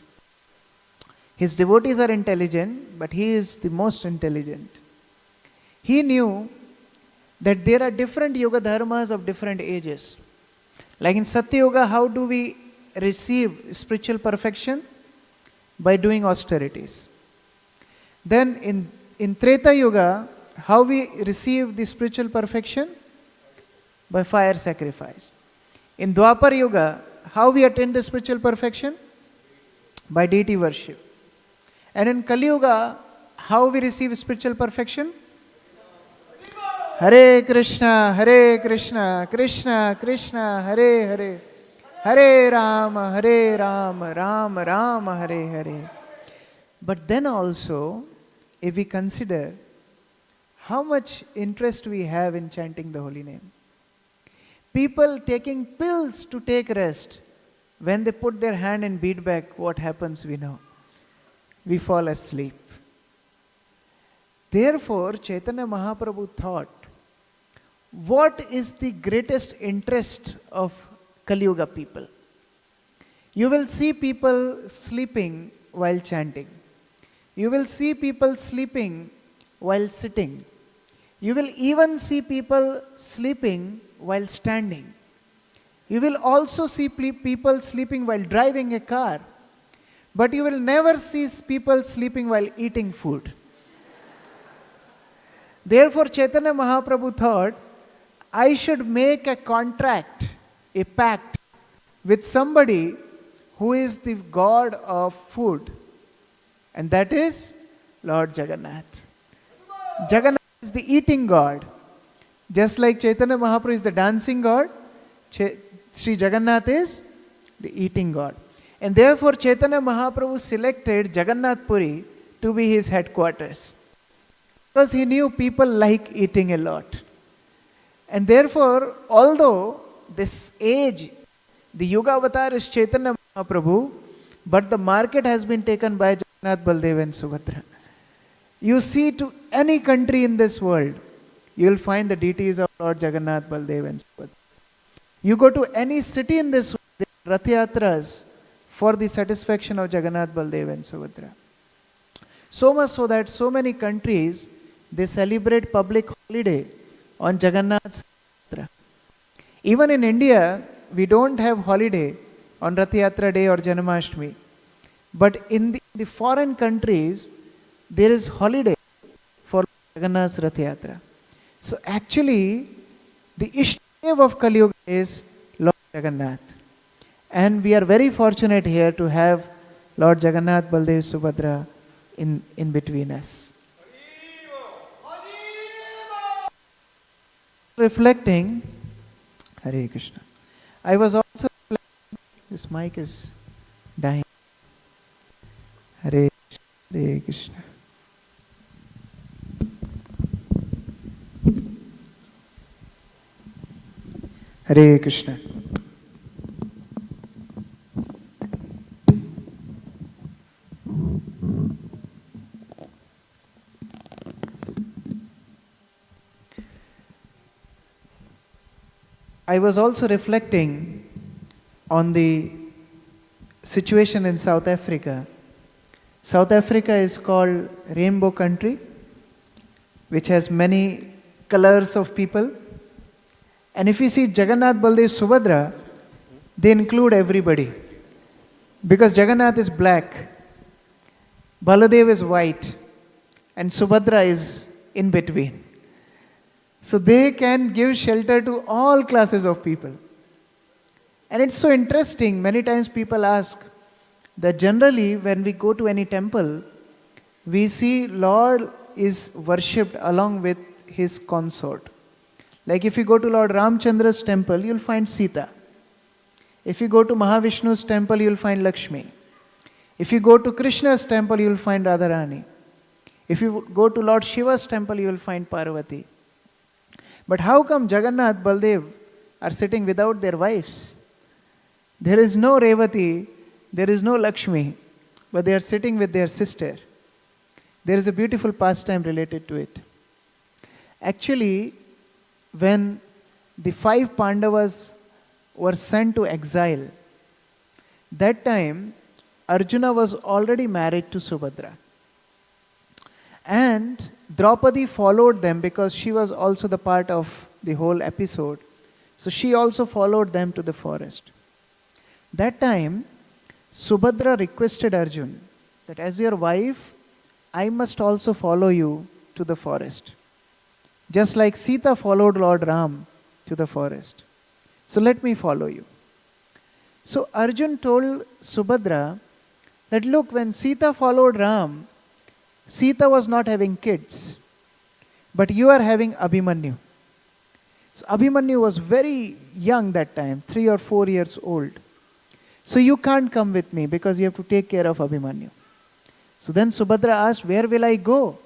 His devotees are intelligent, but he is the most intelligent. He knew that there are different yoga dharmas of different ages. Like in Satya Yoga, how do we receive spiritual perfection? By doing austerities. Then in Treta Yoga, how we receive the spiritual perfection? By fire sacrifice. In Dwapar Yoga, how we attain the spiritual perfection? By deity worship. And in Kali Yuga, how we receive spiritual perfection? Hare Krishna, Krishna Krishna, Hare Hare, Hare Rama, Rama Rama, Hare Hare. But then also, if we consider how much interest we have in chanting the holy name. People taking pills to take rest, when they put their hand in beadbag, what happens we know. We fall asleep. Therefore, Chaitanya Mahaprabhu thought, what is the greatest interest of Kali Yuga people? You will see people sleeping while chanting. You will see people sleeping while sitting. You will even see people sleeping while standing. You will also see people sleeping while driving a car. But you will never see people sleeping while eating food. Therefore, Chaitanya Mahaprabhu thought, I should make a contract, a pact with somebody who is the god of food. And that is Lord Jagannath. Jagannath is the eating god. Just like Chaitanya Mahaprabhu is the dancing god, Sri Jagannath is the eating god. And therefore Chaitanya Mahaprabhu selected Jagannath Puri to be his headquarters. Because he knew people like eating a lot. And therefore, although this age, the Yuga avatar is Chaitanya Mahaprabhu, but the market has been taken by Jagannath, Baldev and Subhadra. You see to any country in this world, you will find the deities of Lord Jagannath, Baldev and Subhadra. You go to any city in this world, there are Rath Yatras for the satisfaction of Jagannath, Baldev and Subhadra. So much so that so many countries, they celebrate public holiday on Jagannath's Yatra. Even in India, we don't have holiday on Rath Yatra Day or Janmashtami. But in the foreign countries, there is holiday for Jagannath's Rath Yatra. So actually, the Ishtadev of Kali Yuga is Lord Jagannath. And we are very fortunate here to have Lord Jagannath, Baldev, Subhadra in between us. Reflecting, Hare Krishna. I was also reflecting, this mic is dying. Hare Krishna. Hare Krishna. I was also reflecting on the situation in South Africa. South Africa is called Rainbow Country, which has many colors of people. And if you see Jagannath, Baldev, Subhadra, they include everybody. Because Jagannath is black, Baladev is white, and Subhadra is in between. So they can give shelter to all classes of people. And it's so interesting, many times people ask that generally when we go to any temple, we see Lord is worshipped along with his consort. Like if you go to Lord Ramchandra's temple, you'll find Sita. If you go to Mahavishnu's temple, you'll find Lakshmi. If you go to Krishna's temple, you'll find Radharani. If you go to Lord Shiva's temple, you will find Parvati. But how come Jagannath, Baldev are sitting without their wives? There is no Revati, there is no Lakshmi, but they are sitting with their sister. There is a beautiful pastime related to it. Actually, when the 5 Pandavas were sent to exile, that time Arjuna was already married to Subhadra. And Draupadi followed them because she was also the part of the whole episode. So she also followed them to the forest. That time, Subhadra requested Arjun that as your wife, I must also follow you to the forest. Just like Sita followed Lord Ram to the forest. So let me follow you. So Arjun told Subhadra that look, when Sita followed Ram, Sita was not having kids, but you are having Abhimanyu. So Abhimanyu was very young that time, 3 or 4 years old. So you can't come with me because you have to take care of Abhimanyu. So then Subhadra asked, where will I go?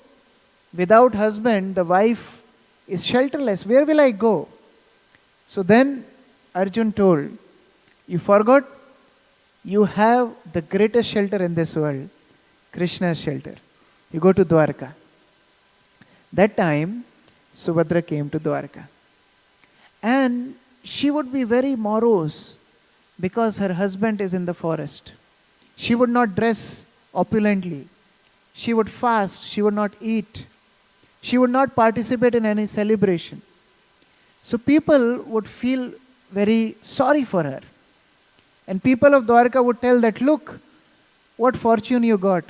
Without husband, the wife is shelterless. Where will I go? So then Arjun told, you forgot? You have the greatest shelter in this world, Krishna's shelter. You go to Dwarka. That time, Subhadra came to Dwarka. And she would be very morose because her husband is in the forest. She would not dress opulently. She would fast. She would not eat. She would not participate in any celebration. So people would feel very sorry for her. And people of Dwarka would tell that, look, what fortune you got.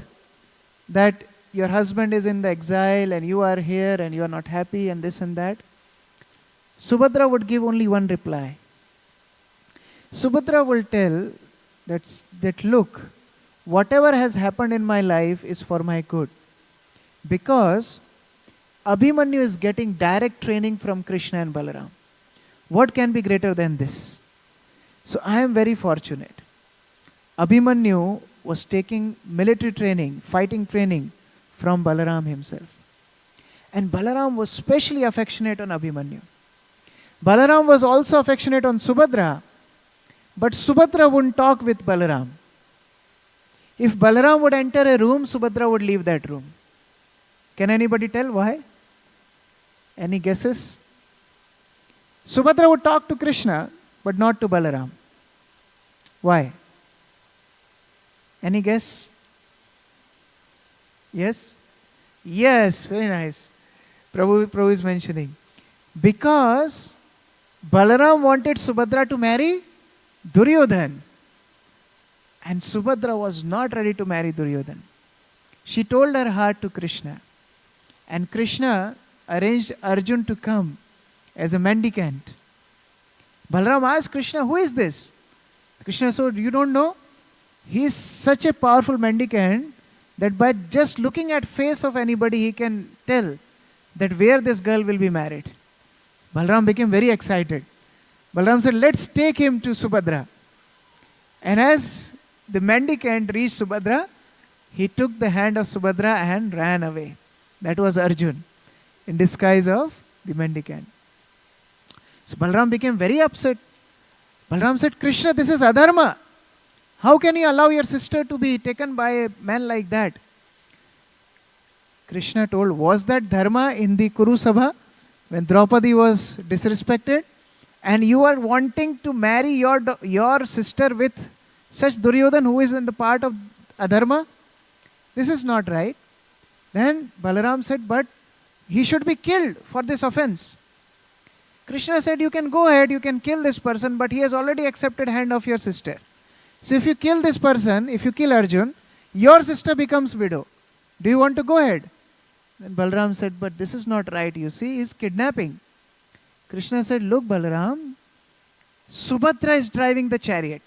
That your husband is in the exile and you are here and you are not happy and this and that. Subhadra would give only one reply. Subhadra will tell that look, whatever has happened in my life is for my good. Because Abhimanyu is getting direct training from Krishna and Balaram. What can be greater than this? So I am very fortunate. Abhimanyu was taking military training, fighting training from Balaram himself. And Balaram was specially affectionate on Abhimanyu. Balaram was also affectionate on Subhadra, but Subhadra wouldn't talk with Balaram. If Balaram would enter a room, Subhadra would leave that room. Can anybody tell why? Any guesses? Subhadra would talk to Krishna, but not to Balaram. Why? Any guess? Yes? Yes, very nice. Prabhu is mentioning. Because Balaram wanted Subhadra to marry Duryodhan. And Subhadra was not ready to marry Duryodhan. She told her heart to Krishna. And Krishna arranged Arjun to come as a mendicant. Balaram asked Krishna, who is this? Krishna said, you don't know? He is such a powerful mendicant that by just looking at face of anybody, he can tell that where this girl will be married. Balaram became very excited. Balaram said, let's take him to Subhadra. And as the mendicant reached Subhadra, he took the hand of Subhadra and ran away. That was Arjun, in disguise of the mendicant. So Balaram became very upset. Balaram said, Krishna, this is adharma. How can you allow your sister to be taken by a man like that? Krishna told, was that dharma in the Kuru Sabha when Draupadi was disrespected? And you are wanting to marry your sister with such Duryodhan who is in the part of adharma? This is not right. Then Balaram said, but he should be killed for this offense. Krishna said, you can go ahead, you can kill this person, but he has already accepted hand of your sister. So if you kill this person, if you kill Arjun, your sister becomes widow. Do you want to go ahead? Then Balaram said, but this is not right, you see, he is kidnapping. Krishna said, look Balaram, Subhadra is driving the chariot.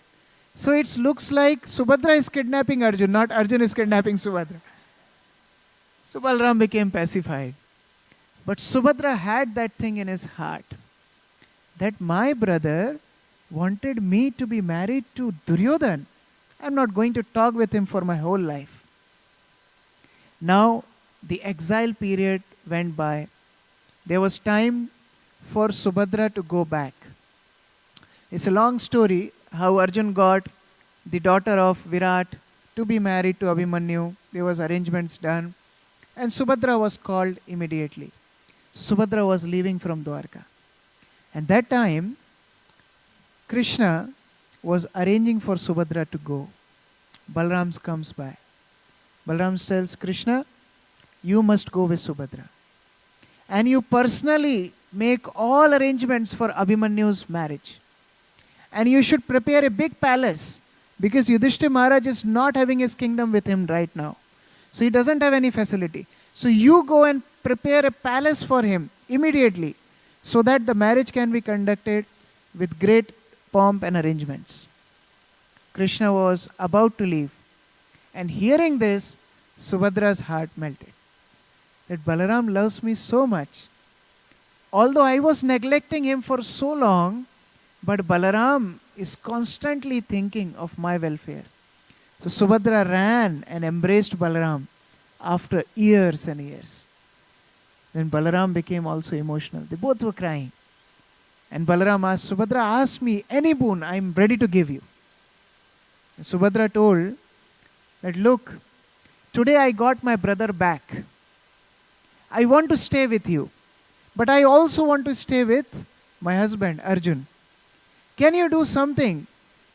So it looks like Subhadra is kidnapping Arjun, not Arjun is kidnapping Subhadra. So Balaram became pacified. But Subhadra had that thing in his heart, that my brother wanted me to be married to Duryodhan. I'm not going to talk with him for my whole life. Now the exile period went by. There was time for Subhadra to go back. It's a long story how Arjun got the daughter of Virat to be married to Abhimanyu. There was arrangements done. And Subhadra was called immediately. Subhadra was leaving from Dwarka. And that time, Krishna was arranging for Subhadra to go. Balaram comes by. Balaram tells Krishna, you must go with Subhadra. And you personally make all arrangements for Abhimanyu's marriage. And you should prepare a big palace, because Yudhishthira Maharaj is not having his kingdom with him right now. So he doesn't have any facility. So you go and prepare a palace for him immediately, so that the marriage can be conducted with great pomp and arrangements. Krishna was about to leave, and hearing this, Subhadra's heart melted. That Balaram loves me so much. Although I was neglecting him for so long, but Balaram is constantly thinking of my welfare. So Subhadra ran and embraced Balaram after years and years. Then Balaram became also emotional. They both were crying. And Balaram asked, Subhadra, ask me any boon, I am ready to give you. And Subhadra told that, look, today I got my brother back. I want to stay with you, but I also want to stay with my husband, Arjun. Can you do something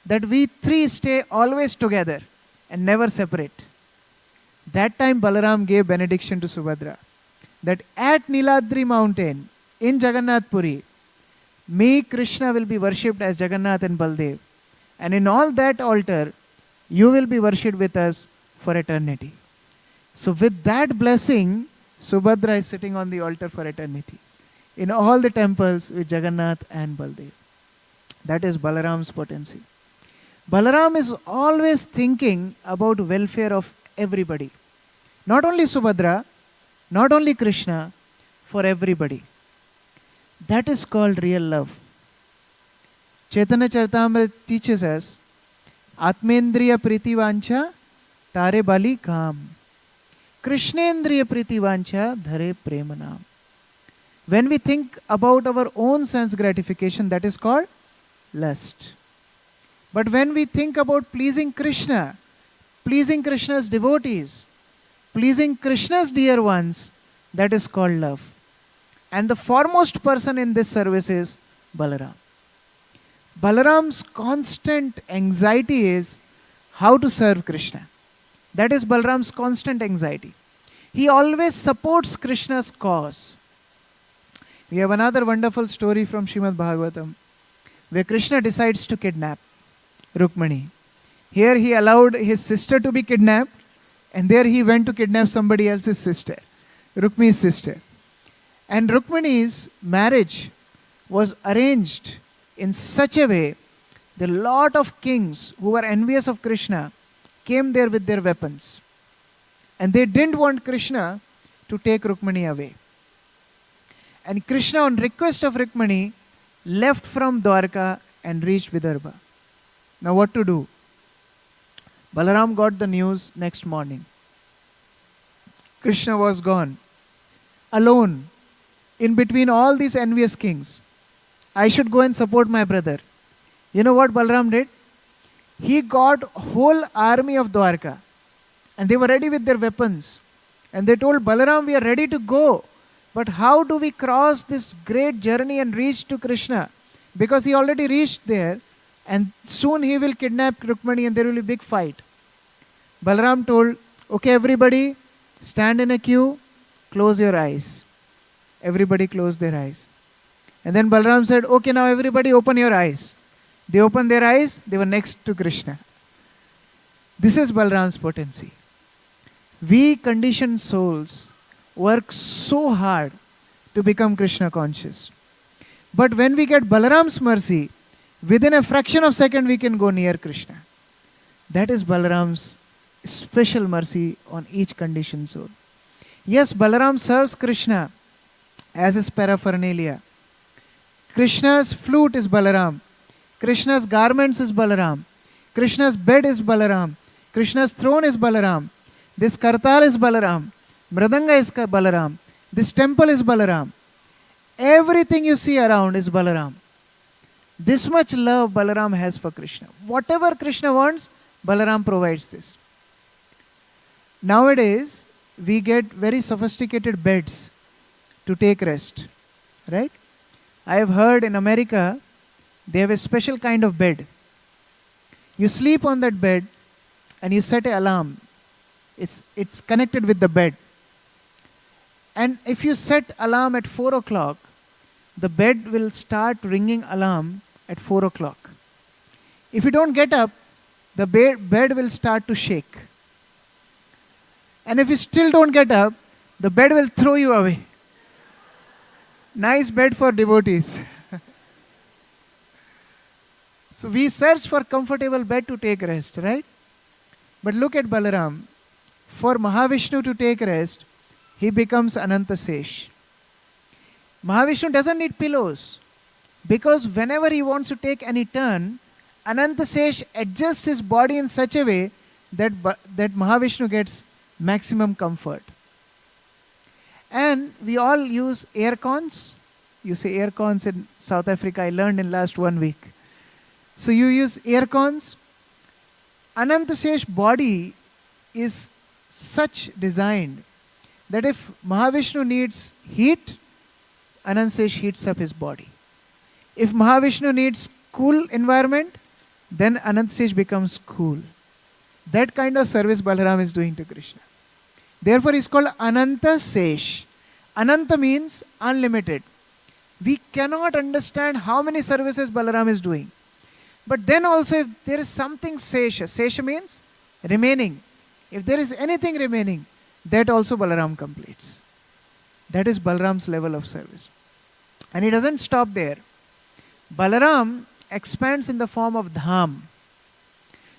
that we three stay always together and never separate? That time Balaram gave benediction to Subhadra, that at Niladri mountain in Jagannath Puri, me, Krishna, will be worshipped as Jagannath and Baldev. And in all that altar, you will be worshipped with us for eternity. So with that blessing, Subhadra is sitting on the altar for eternity in all the temples with Jagannath and Baldev. That is Balaram's potency. Balaram is always thinking about welfare of everybody. Not only Subhadra, not only Krishna, for everybody. That is called real love. Chaitanya Charitamrita teaches us, Atmendriya Priti Vancha Tare Bali Kam. Krishnendriya Priti Vancha Dhare Premanam. When we think about our own sense gratification, that is called lust. But when we think about pleasing Krishna, pleasing Krishna's devotees, pleasing Krishna's dear ones, that is called love. And the foremost person in this service is Balaram. Balaram's constant anxiety is how to serve Krishna. That is Balaram's constant anxiety. He always supports Krishna's cause. We have another wonderful story from Srimad Bhagavatam, where Krishna decides to kidnap Rukmani. Here he allowed his sister to be kidnapped, and there he went to kidnap somebody else's sister, Rukmani's sister. And Rukmani's marriage was arranged in such a way that a lot of kings who were envious of Krishna came there with their weapons. And they didn't want Krishna to take Rukmani away. And Krishna, on request of Rukmani, left from Dwarka and reached Vidarbha. Now what to do? Balaram got the news next morning. Krishna was gone, alone, in between all these envious kings. I should go and support my brother. You know what Balaram did? He got a whole army of Dwarka, and they were ready with their weapons. And they told Balaram, we are ready to go. But how do we cross this great journey and reach to Krishna? Because he already reached there, and soon he will kidnap Rukmani and there will be a big fight. Balaram told, okay, everybody, stand in a queue, close your eyes. Everybody closed their eyes. And then Balaram said, okay, now everybody open your eyes. They opened their eyes, they were next to Krishna. This is Balaram's potency. We conditioned souls work so hard to become Krishna conscious. But when we get Balaram's mercy, within a fraction of a second we can go near Krishna. That is Balaram's special mercy on each conditioned soul. Yes, Balaram serves Krishna as his paraphernalia. Krishna's flute is Balaram. Krishna's garments is Balaram. Krishna's bed is Balaram. Krishna's throne is Balaram. This kartal is Balaram. Mridanga is Balaram. This temple is Balaram. Everything you see around is Balaram. This much love Balaram has for Krishna. Whatever Krishna wants, Balaram provides this. Nowadays, we get very sophisticated beds to take rest. Right? I have heard in America, they have a special kind of bed. You sleep on that bed and you set an alarm. It's connected with the bed. And if you set alarm at 4 o'clock, the bed will start ringing alarm at 4 o'clock. If you don't get up, the bed will start to shake. And if you still don't get up, the bed will throw you away. Nice bed for devotees. So we search for comfortable bed to take rest, right? But look at Balaram. For Mahavishnu to take rest, he becomes Anantasesh. Mahavishnu doesn't need pillows, because whenever he wants to take any turn, Anantasesh adjusts his body in such a way that Mahavishnu gets maximum comfort. And we all use air cons. You say air cons in South Africa, I learned in last 1 week. So you use air cons. Anantasesh body is such designed that if Mahavishnu needs heat, Anantasesh heats up his body. If Mahavishnu needs cool environment, then Anantasesh becomes cool. That kind of service Balaram is doing to Krishna. Therefore, he is called Anantasesh. Ananta means unlimited. We cannot understand how many services Balaram is doing. But then also, if there is something Sesha, Sesha means remaining. If there is anything remaining, that also Balaram completes. That is Balaram's level of service. And he doesn't stop there. Balaram expands in the form of dham.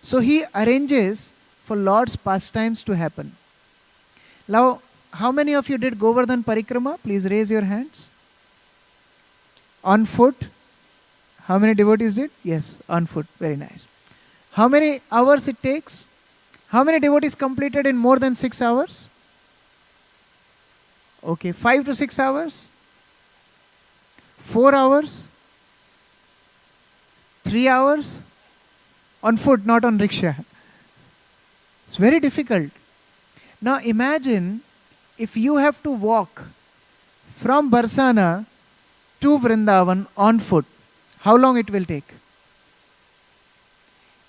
So he arranges for Lord's pastimes to happen. Now, how many of you did Govardhan Parikrama? Please raise your hands. On foot. How many devotees did? Yes, on foot. Very nice. How many hours it takes? How many devotees completed in more than 6 hours? Okay, 5 to 6 hours? 4 hours? 3 hours? On foot, not on rickshaw. It's very difficult. Now imagine if you have to walk from Barsana to Vrindavan on foot. How long it will take?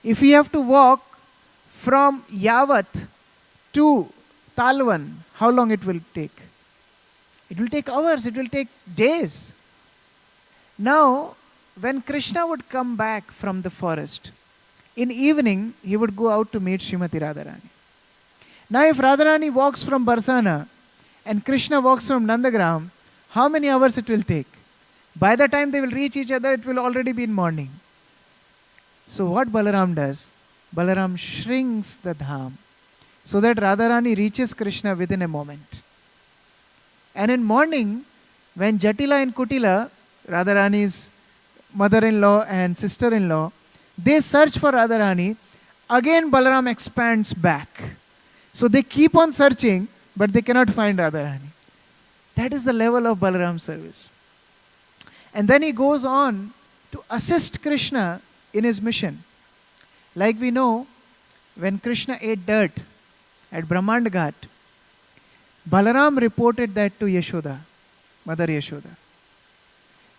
If you have to walk from Yavat to Talwan, how long it will take? It will take hours, it will take days. Now, when Krishna would come back from the forest, in evening, he would go out to meet Srimati Radharani. Now, if Radharani walks from Barsana and Krishna walks from Nandagram, how many hours it will take? By the time they will reach each other, it will already be in morning. So what Balaram does? Balaram shrinks the dham so that Radharani reaches Krishna within a moment. And in morning, when Jatila and Kutila, Radharani's mother-in-law and sister-in-law, they search for Radharani, again Balaram expands back. So they keep on searching, but they cannot find Radharani. That is the level of Balaram's service. And then he goes on to assist Krishna in his mission. Like we know, when Krishna ate dirt at Brahmand Ghat, Balaram reported that to Yashoda, Mother Yashoda.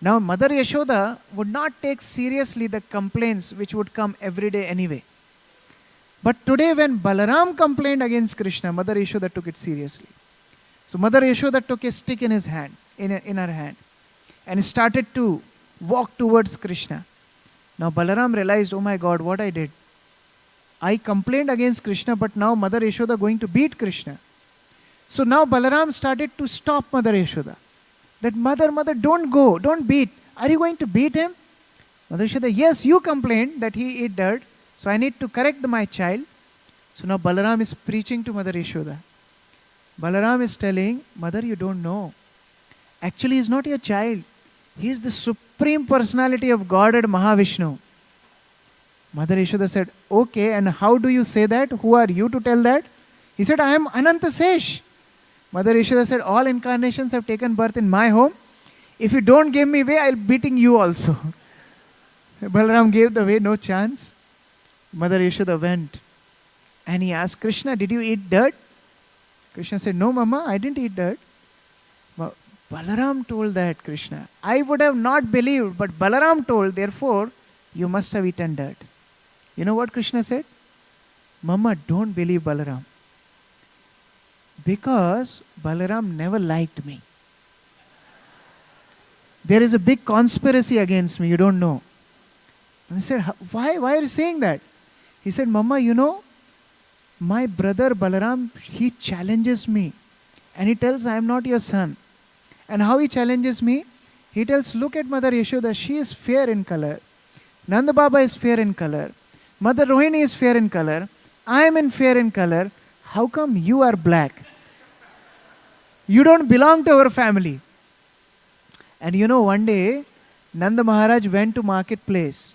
Now, Mother Yashoda would not take seriously the complaints which would come every day anyway. But today when Balaram complained against Krishna, Mother Yashoda took it seriously. So Mother Yashoda took a stick in his hand, in her hand, and started to walk towards Krishna. Now Balaram realized, oh my God, what I did. I complained against Krishna, but now Mother Yashoda going to beat Krishna. So now Balaram started to stop Mother Yashoda. That mother, don't go, don't beat. Are you going to beat him? Mother Yashoda, yes, you complained that he ate dirt, so I need to correct my child. So now Balaram is preaching to Mother Yashoda. Balaram is telling, Mother, you don't know. Actually, he is not your child. He is the Supreme Personality of Godhead Mahavishnu. Mother Yashoda said, okay, and how do you say that? Who are you to tell that? He said, I am Anantasesh. Mother Yashoda said, all incarnations have taken birth in my home. If you don't give me way, I will be beating you also. Balaram gave the way, no chance. Mother Yashoda went and he asked Krishna, did you eat dirt? Krishna said, no, Mama, I didn't eat dirt. Balaram told that Krishna. I would have not believed, but Balaram told, therefore, you must have eaten dirt. You know what Krishna said? Mama, don't believe Balaram. Because Balaram never liked me. There is a big conspiracy against me, you don't know. And I said, why are you saying that? He said, Mama, you know, my brother Balaram, he challenges me. And he tells, I am not your son. And how he challenges me? He tells, look at Mother Yashoda, she is fair in color. Nanda Baba is fair in color. Mother Rohini is fair in color. I am in fair in color. How come you are black? You don't belong to our family. And you know, one day, Nanda Maharaj went to marketplace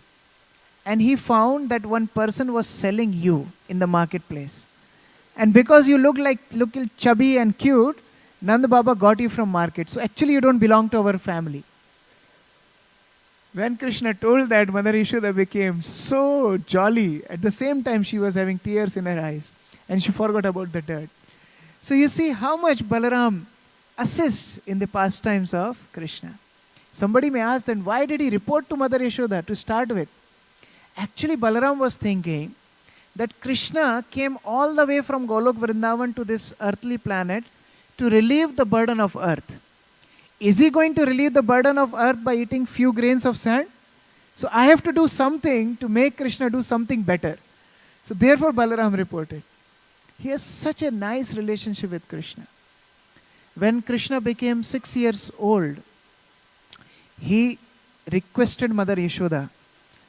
and he found that one person was selling you in the marketplace. And because you look chubby and cute, Nanda Baba got you from market. So actually you don't belong to our family. When Krishna told that, Mother Yashoda became so jolly. At the same time, she was having tears in her eyes. And she forgot about the dirt. So you see how much Balaram assists in the pastimes of Krishna. Somebody may ask then, why did he report to Mother Yashoda to start with? Actually, Balaram was thinking that Krishna came all the way from Golok Vrindavan to this earthly planet to relieve the burden of earth. Is he going to relieve the burden of earth by eating few grains of sand? So I have to do something to make Krishna do something better. So therefore Balaram reported. He has such a nice relationship with Krishna. When Krishna became 6 years old, he requested Mother Yashoda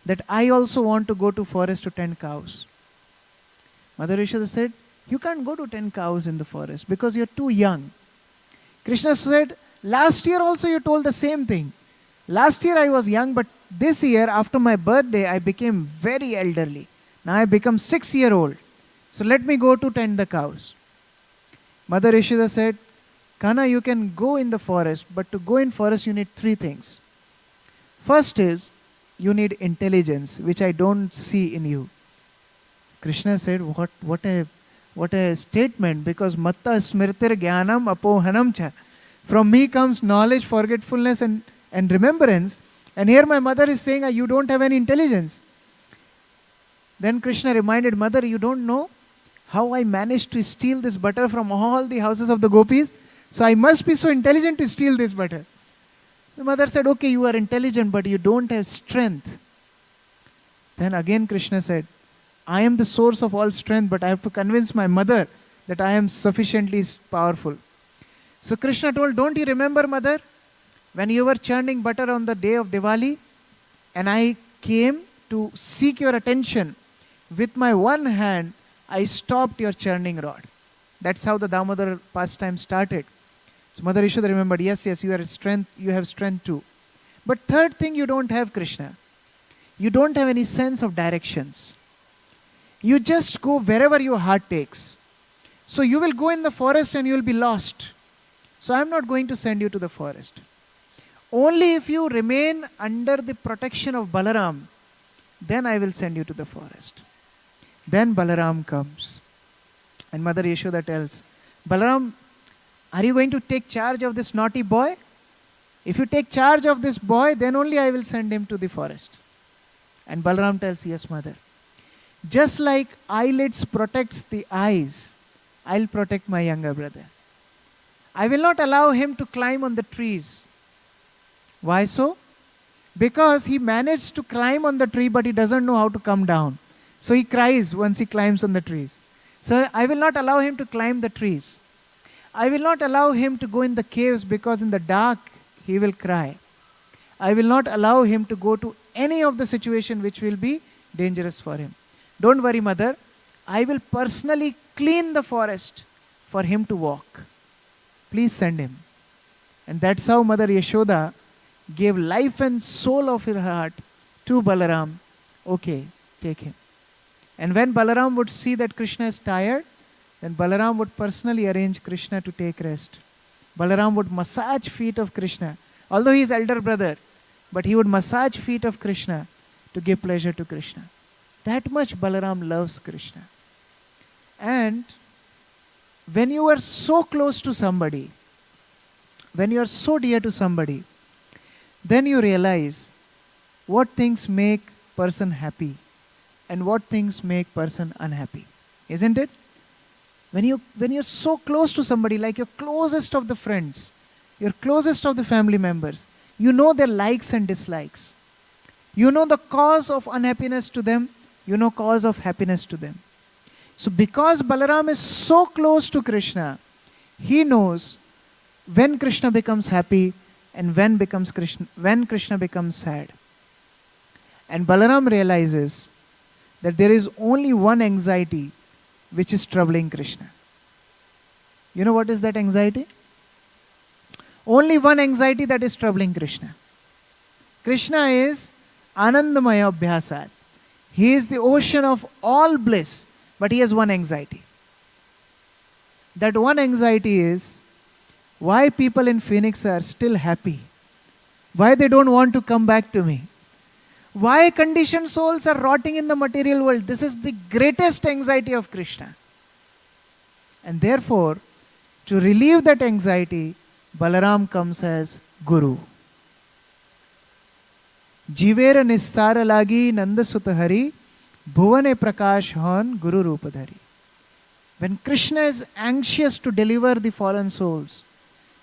that I also want to go to forest to tend cows. Mother Yashoda said, you can't go to tend cows in the forest because you're too young. Krishna said, last year also you told the same thing. Last year I was young, but this year after my birthday I became very elderly. Now I become 6 years old. So let me go to tend the cows. Mother Yashoda said, Kana, you can go in the forest, but to go in forest you need 3 things. First is, you need intelligence, which I don't see in you. Krishna said, what a statement, because matta smritir jnanam apohanam cha. From me comes knowledge, forgetfulness and remembrance. And here my mother is saying, you don't have any intelligence. Then Krishna reminded, Mother, you don't know how I managed to steal this butter from all the houses of the gopis? So I must be so intelligent to steal this butter. The mother said, okay, you are intelligent, but you don't have strength. Then again Krishna said, I am the source of all strength, but I have to convince my mother that I am sufficiently powerful. So Krishna told, don't you remember, Mother, when you were churning butter on the day of Diwali, and I came to seek your attention, with my one hand, I stopped your churning rod. That's how the Damodar pastime started. So Mother Yashoda remembered, yes, you have strength too. But third thing you don't have, Krishna. You don't have any sense of directions. You just go wherever your heart takes. So you will go in the forest and you will be lost. So I am not going to send you to the forest. Only if you remain under the protection of Balaram, then I will send you to the forest. Then Balaram comes. And Mother Yashoda tells, Balaram, are you going to take charge of this naughty boy? If you take charge of this boy, then only I will send him to the forest. And Balaram tells, yes, Mother. Just like eyelids protects the eyes, I'll protect my younger brother. I will not allow him to climb on the trees. Why so? Because he managed to climb on the tree, but he doesn't know how to come down. So he cries once he climbs on the trees. So I will not allow him to climb the trees. I will not allow him to go in the caves, because in the dark he will cry. I will not allow him to go to any of the situation which will be dangerous for him. Don't worry, Mother. I will personally clean the forest for him to walk. Please send him. And that's how Mother Yashoda gave life and soul of her heart to Balaram. Okay, take him. And when Balaram would see that Krishna is tired, then Balaram would personally arrange Krishna to take rest. Balaram would massage feet of Krishna. Although he is elder brother, but he would massage feet of Krishna to give pleasure to Krishna. That much Balaram loves Krishna. And when you are so close to somebody, when you are so dear to somebody, then you realize what things make person happy and what things make person unhappy. Isn't it? When you're so close to somebody, like your closest of the friends, your closest of the family members, You know their likes and dislikes. You know the cause of unhappiness to them. You know cause of happiness to them. So because Balaram is so close to Krishna, he knows when Krishna becomes happy and when Krishna becomes sad. And Balaram realizes that there is only one anxiety which is troubling Krishna. You know what is that anxiety? Only one anxiety that is troubling Krishna. Krishna is Anandamaya Abhyasat. He is the ocean of all bliss, but he has one anxiety. That one anxiety is why people in Phoenix are still happy. Why they don't want to come back to me. Why conditioned souls are rotting in the material world. This is the greatest anxiety of Krishna. And therefore, to relieve that anxiety, Balaram comes as Guru. Jivera nistara lagi nandasuta hari, bhuvane prakash hon Guru rupadhari. When Krishna is anxious to deliver the fallen souls,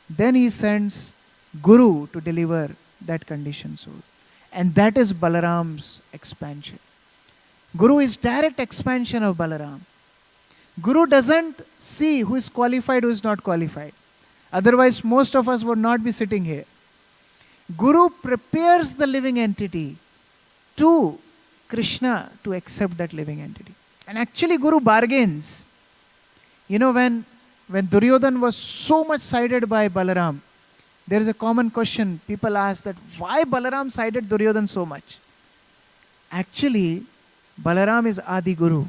then he sends Guru to deliver that conditioned soul. And that is Balaram's expansion. Guru is direct expansion of Balaram. Guru doesn't see who is qualified, who is not qualified. Otherwise, most of us would not be sitting here. Guru prepares the living entity to Krishna to accept that living entity. And actually, Guru bargains. You know, when Duryodhan was so much sided by Balaram, there is a common question. People ask that why Balaram sided Duryodhan so much? Actually, Balaram is Adi Guru.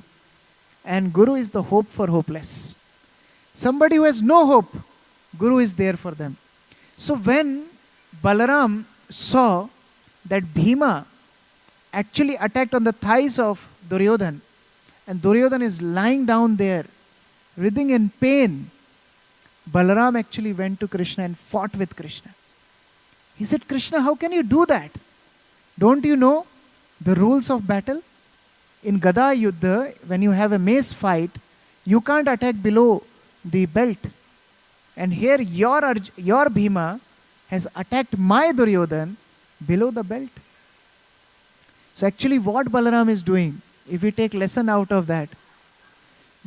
And Guru is the hope for hopeless. Somebody who has no hope, Guru is there for them. So when Balaram saw that Bhima actually attacked on the thighs of Duryodhan, and Duryodhan is lying down there, writhing in pain, Balaram actually went to Krishna and fought with Krishna. He said, Krishna, how can you do that? Don't you know the rules of battle? In Gada Yuddha, when you have a mace fight, you can't attack below the belt. And here your Bhima has attacked my Duryodhan below the belt. So actually what Balaram is doing, if we take lesson out of that,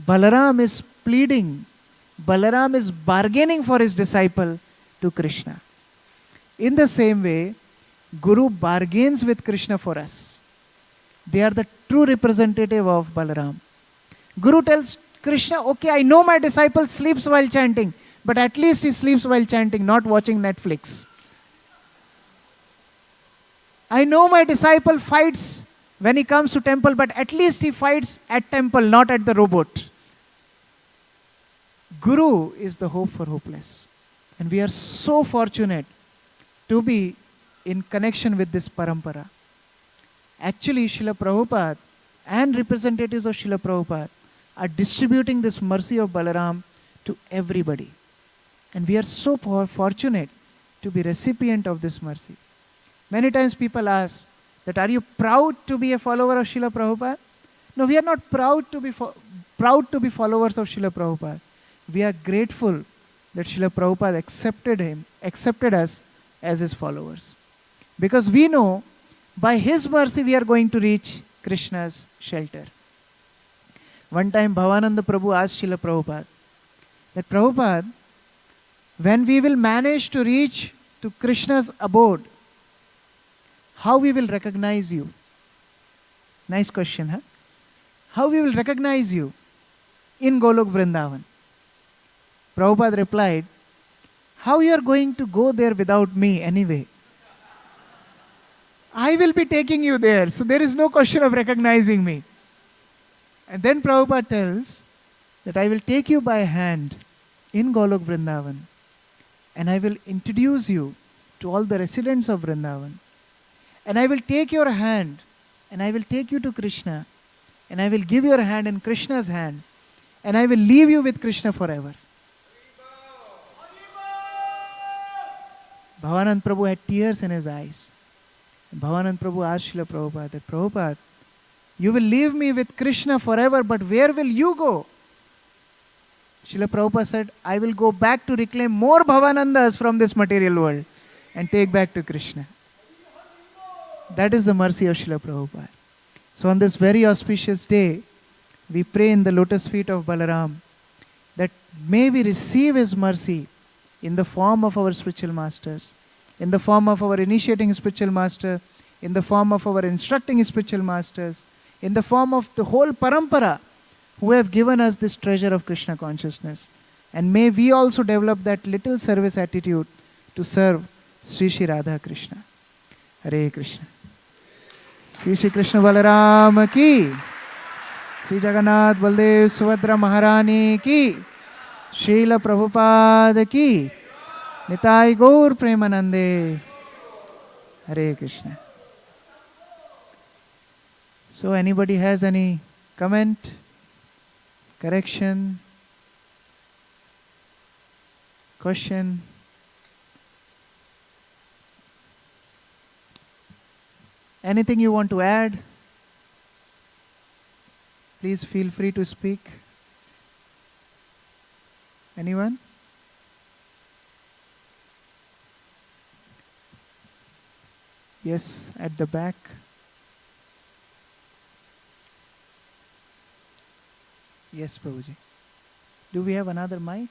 Balaram is pleading, Balaram is bargaining for his disciple to Krishna. In the same way, Guru bargains with Krishna for us. They are the true representative of Balaram. Guru tells Krishna, okay, I know my disciple sleeps while chanting, but at least he sleeps while chanting, not watching Netflix. I know my disciple fights when he comes to temple, but at least he fights at temple, not at the robot. Guru is the hope for hopeless. And we are so fortunate to be in connection with this parampara. Actually, Srila Prabhupada and representatives of Srila Prabhupada are distributing this mercy of Balaram to everybody. And we are so fortunate to be recipient of this mercy. Many times people ask that, are you proud to be a follower of Srila Prabhupada? No, we are not proud to be followers of Srila Prabhupada. We are grateful that Srila Prabhupada accepted us as his followers. Because we know by his mercy we are going to reach Krishna's shelter. One time Bhavananda Prabhu asked Srila Prabhupada that, Prabhupada, when we will manage to reach to Krishna's abode, how we will recognize you? Nice question, huh? How we will recognize you in Golok Vrindavan? Prabhupada replied, how you are going to go there without me anyway? I will be taking you there, so there is no question of recognizing me. And then Prabhupada tells that I will take you by hand in Golok Vrindavan and I will introduce you to all the residents of Vrindavan. And I will take your hand and I will take you to Krishna and I will give your hand in Krishna's hand and I will leave you with Krishna forever. Bhavanand Prabhu had tears in his eyes. Bhavanand Prabhu asked Srila Prabhupada that, Prabhupada, you will leave me with Krishna forever, but where will you go? Srila Prabhupada said, I will go back to reclaim more Bhavanandas from this material world. and take back to Krishna. That is the mercy of Srila Prabhupada. So on this very auspicious day, we pray in the lotus feet of Balaram that may we receive his mercy in the form of our spiritual masters, in the form of our initiating spiritual master, in the form of our instructing spiritual masters, in the form of the whole parampara who have given us this treasure of Krishna consciousness. And may we also develop that little service attitude to serve Sri Sri Radha Krishna. Hare Krishna. Sri Sri Krishna Balaram ki, Sri Jagannath Baldev Subhadra Maharani ki, Srila Prabhupada ki, Nitai Gaur Premanande. Hare Krishna. So anybody has any comment, correction, question? Anything you want to add? Please feel free to speak. Anyone? Yes, at the back. Yes, Prabhuji. Do we have another mic?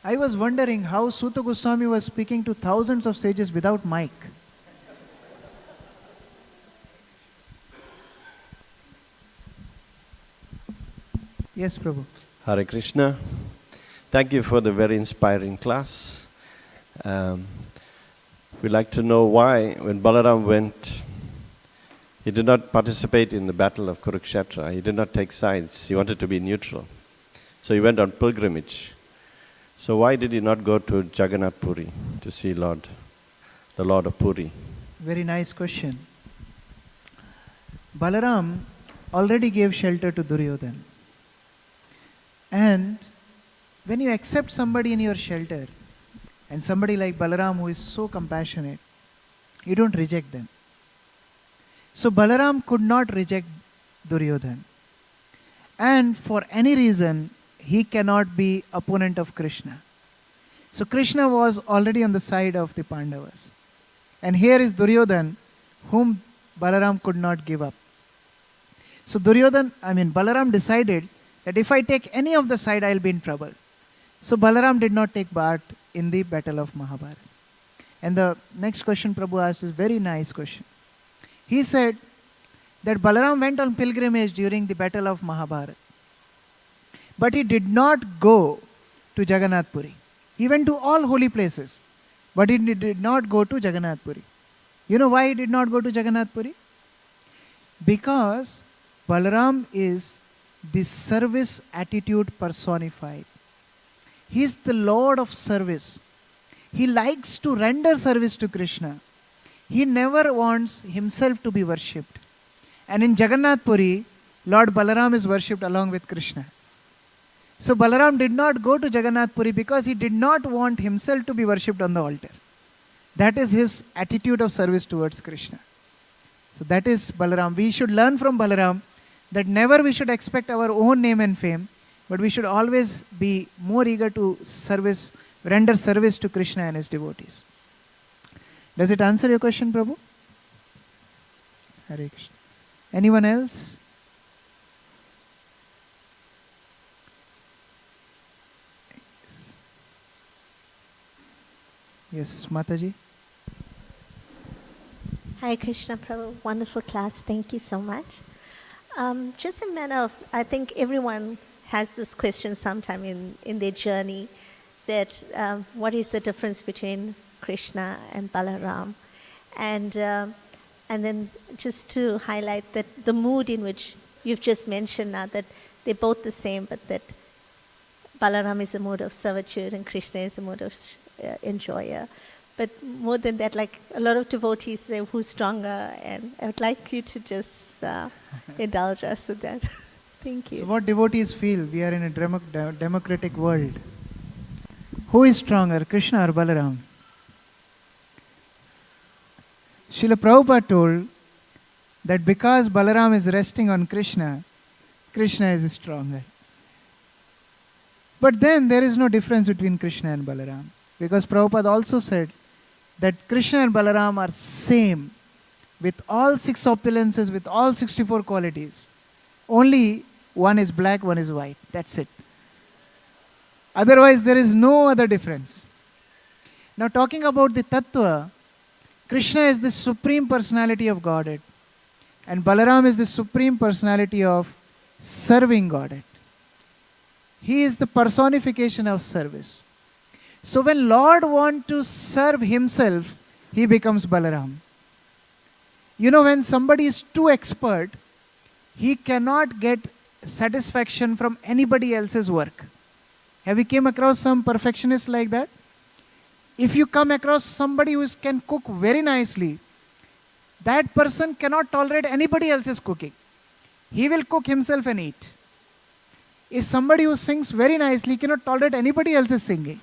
I was wondering how Suta Goswami was speaking to thousands of sages without mic. Yes, Prabhu. Hare Krishna. Thank you for the very inspiring class. We'd like to know why, when Balaram went, he did not participate in the battle of Kurukshetra. He did not take sides. He wanted to be neutral. So he went on pilgrimage. So why did he not go to Jagannath Puri to see the Lord of Puri? Very nice question. Balaram already gave shelter to Duryodhana. And when you accept somebody in your shelter, and somebody like Balaram who is so compassionate, you don't reject them. So Balaram could not reject Duryodhana. And for any reason, he cannot be opponent of Krishna. So Krishna was already on the side of the Pandavas. And here is Duryodhana, whom Balaram could not give up. So Balaram decided that if I take any of the side, I will be in trouble. So Balaram did not take part in the battle of Mahabharata. And the next question Prabhu asked is a very nice question. He said that Balaram went on pilgrimage during the battle of Mahabharata. But he did not go to Jagannath Puri. He went to all holy places, but he did not go to Jagannath Puri. You know why he did not go to Jagannath Puri? Because Balaram is the service attitude personified. He is the Lord of service. He likes to render service to Krishna. He never wants himself to be worshipped. And in Jagannath Puri, Lord Balaram is worshipped along with Krishna. So Balaram did not go to Jagannath Puri because he did not want himself to be worshipped on the altar. That is his attitude of service towards Krishna. So that is Balaram. We should learn from Balaram that never we should expect our own name and fame, but we should always be more eager to render service to Krishna and his devotees. Does it answer your question, Prabhu? Hare Krishna. Anyone else? Yes, Mataji. Hi, Krishna Prabhu. Wonderful class. Thank you so much. Just a matter of, I think everyone has this question sometime in their journey, that what is the difference between Krishna and Balaram? And then just to highlight that the mood in which you've just mentioned now, that they're both the same, but that Balaram is a mode of servitude and Krishna is a mode of enjoyer. But more than that, like a lot of devotees say, who's stronger? And I would like you to just indulge us with that. Thank you. So what devotees feel? We are in a democratic world. Who is stronger, Krishna or Balaram? Srila Prabhupada told that because Balaram is resting on Krishna, Krishna is stronger. But then there is no difference between Krishna and Balaram, because Prabhupada also said that Krishna and Balaram are same with all 6 opulences, with all 64 qualities. Only one is black, one is white. That's it. Otherwise, there is no other difference. Now, talking about the Tattva, Krishna is the Supreme Personality of Godhead, and Balaram is the Supreme Personality of serving Godhead. He is the personification of service. So when Lord wants to serve himself, he becomes Balaram. You know, when somebody is too expert, he cannot get satisfaction from anybody else's work. Have you came across some perfectionists like that? If you come across somebody who can cook very nicely, that person cannot tolerate anybody else's cooking. He will cook himself and eat. If somebody who sings very nicely cannot tolerate anybody else's singing.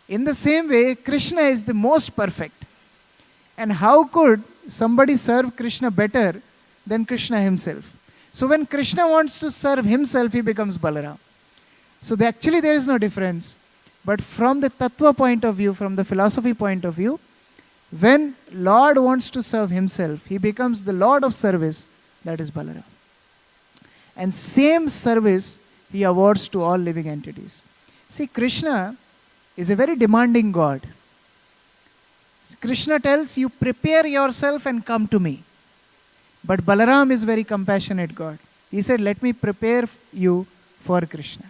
In the same way, Krishna is the most perfect. And how could somebody serve Krishna better than Krishna himself? So when Krishna wants to serve himself, he becomes Balaram. So actually there is no difference. But from the Tattva point of view, from the philosophy point of view, when Lord wants to serve himself, he becomes the Lord of service, that is Balaram. And same service he awards to all living entities. See, Krishna is a very demanding God. Krishna tells you, prepare yourself and come to me. But Balaram is very compassionate God. He said, let me prepare you for Krishna.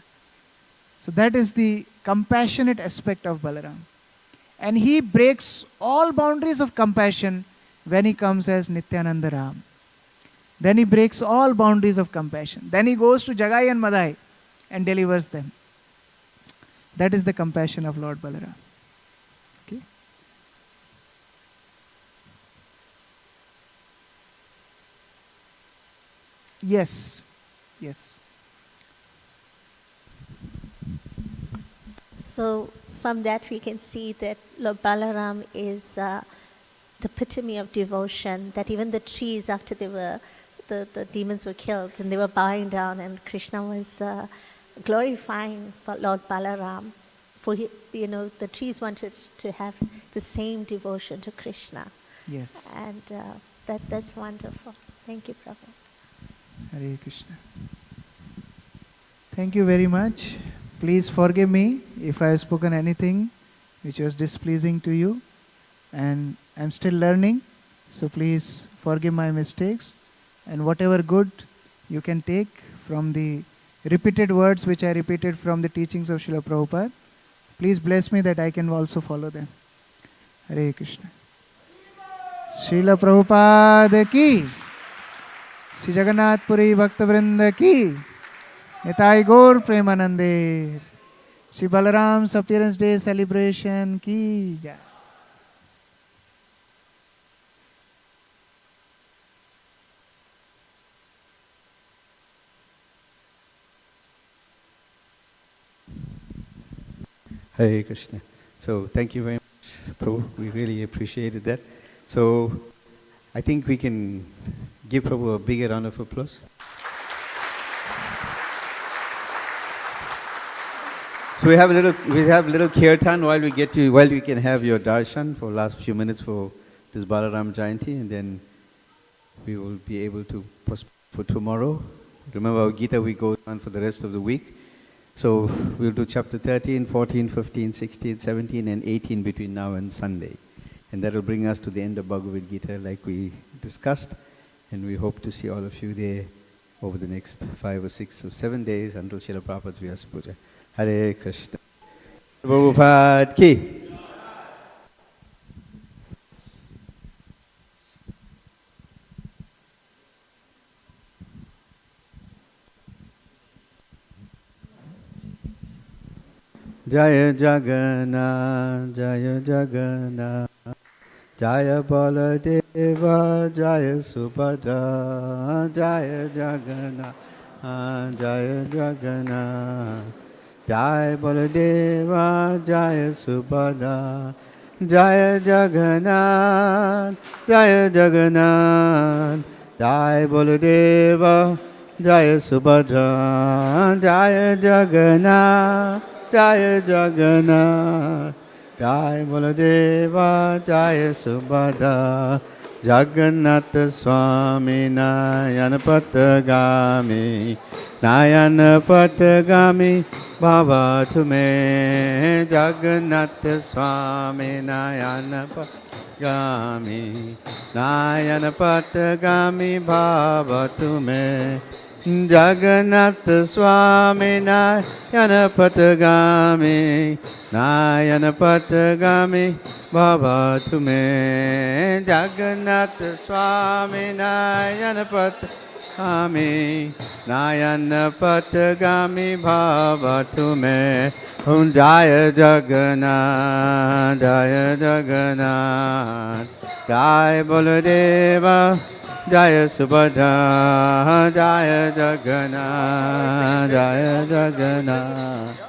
So that is the compassionate aspect of Balaram. And he breaks all boundaries of compassion when he comes as Nityananda Ram. Then he breaks all boundaries of compassion. Then he goes to Jagai and Madai and delivers them. That is the compassion of Lord Balaram. Okay? Yes. Yes. So from that we can see that Lord Balaram is the epitome of devotion, that even the trees after they were, the demons were killed and they were bowing down, and Krishna was glorifying Lord Balaram. For the trees wanted to have the same devotion to Krishna. Yes. And that's wonderful. Thank you, Prabhu. Hare Krishna. Thank you very much. Please forgive me if I have spoken anything which was displeasing to you. And I'm still learning, so please forgive my mistakes. And whatever good you can take from the repeated words which I repeated from the teachings of Srila Prabhupada, please bless me that I can also follow them. Hare Krishna. Srila Prabhupada ki, Sri Jagannath Puri Bhakta Vrinda ki, Nitai Gaur Premanande, Sri Balaram's appearance day celebration ki jai. Hare Krishna. So thank you very much, Prabhu. We really appreciated that. So I think we can give Prabhu a bigger round of applause. So we have a little kirtan while we can have your darshan for last few minutes for this Balaram Jayanti, and then we will be able to postpone for tomorrow. Remember our Gita we go on for the rest of the week. So we'll do chapter 13, 14, 15, 16, 17 and 18 between now and Sunday. And that will bring us to the end of Bhagavad Gita like we discussed. And we hope to see all of you there over the next 5 or 6 or 7 days until Srila Prabhupada's Vyasa Puja. Hare Krishna. Prabhupada ki. Jaya Jagannath, Jaya Jagannath, Jaya Baladeva, Jaya Subhadra, Jaya Jagannath, Jaya Jagannath, Jaya Baladeva, Jaya Subhadra, Jaya Jagannath, Jaya Jagannath, Jai Baladeva, Jai Subhadra, Jai Jagannath, Jai Jagannath. Jai Baladeva, Jai Subhadra, Jagannath Swami Nayan Patagami, Nayan Patagami, Bhava Tume, Jagannath Swami Nayan Patagami, Nayan Patagami, Bhava Tume, Jagannath Swami Nayan Patagami, Nayan Patagami, Bhava Tume, Jagannath Swami Nayan Patagami, Nayan Patagami, Bhava Tume, Jaya Jagannath, Jaya Jagannath, Jai Baladeva, Jaya Subhadra, Jaya Jagannath, Jaya Jagannath.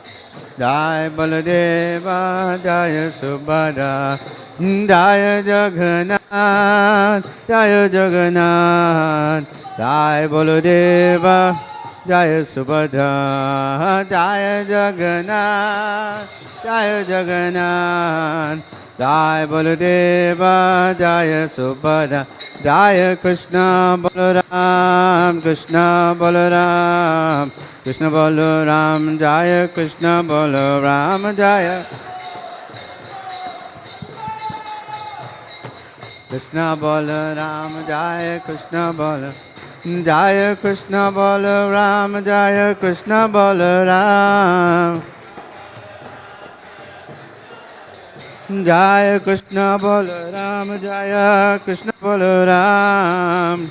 Jai Baladeva, Jaya Subhadra, Jaya Jagannath, Jaya Jagannath, Jai Baladeva, Jaya Subhadra, Jaya Jagannath, Jaya Jagannath, Jai Baladeva, Jaya Subhadra, Jaya Krishna Balaram, Krishna Balaram, Krishna Balaram, Jaya Krishna Balaram, Jaya Krishna Balaram, Jaya Krishna Balaram, Jaya Krishna Balaram, Jaya Krishna Balaram, Jaya Krishna Balaram, Jaya Krishna Balaram,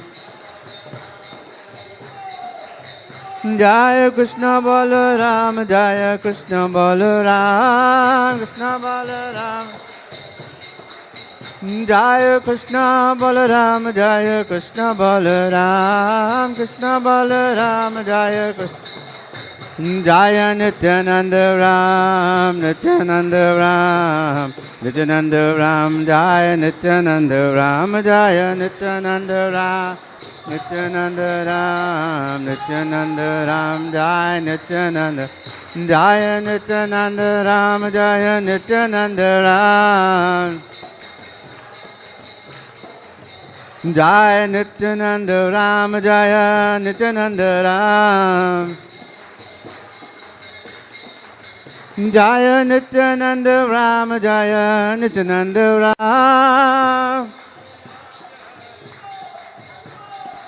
Jaya Krishna Balaram, Jaya Krishna Balaram, Krishna Balaram, Jaya Krishna Balaram, Jaya Krishna Balaram, Krishna Balaram, Jaya Krishna, Jaya Nityananda Ram, Nityananda Ram, Nityananda Ram, Jaya Nityananda Ram, Jaya Nityananda Ram, Nityananda Ram, Nityananda Ram, Jaya Nityananda, Jaya Nityananda Ram, Jaya Nityananda Ram, Jaya Nityananda Ram, Jaya Nityananda Ram, Jaya Nityananda Ram, Jaya Nityananda Ram.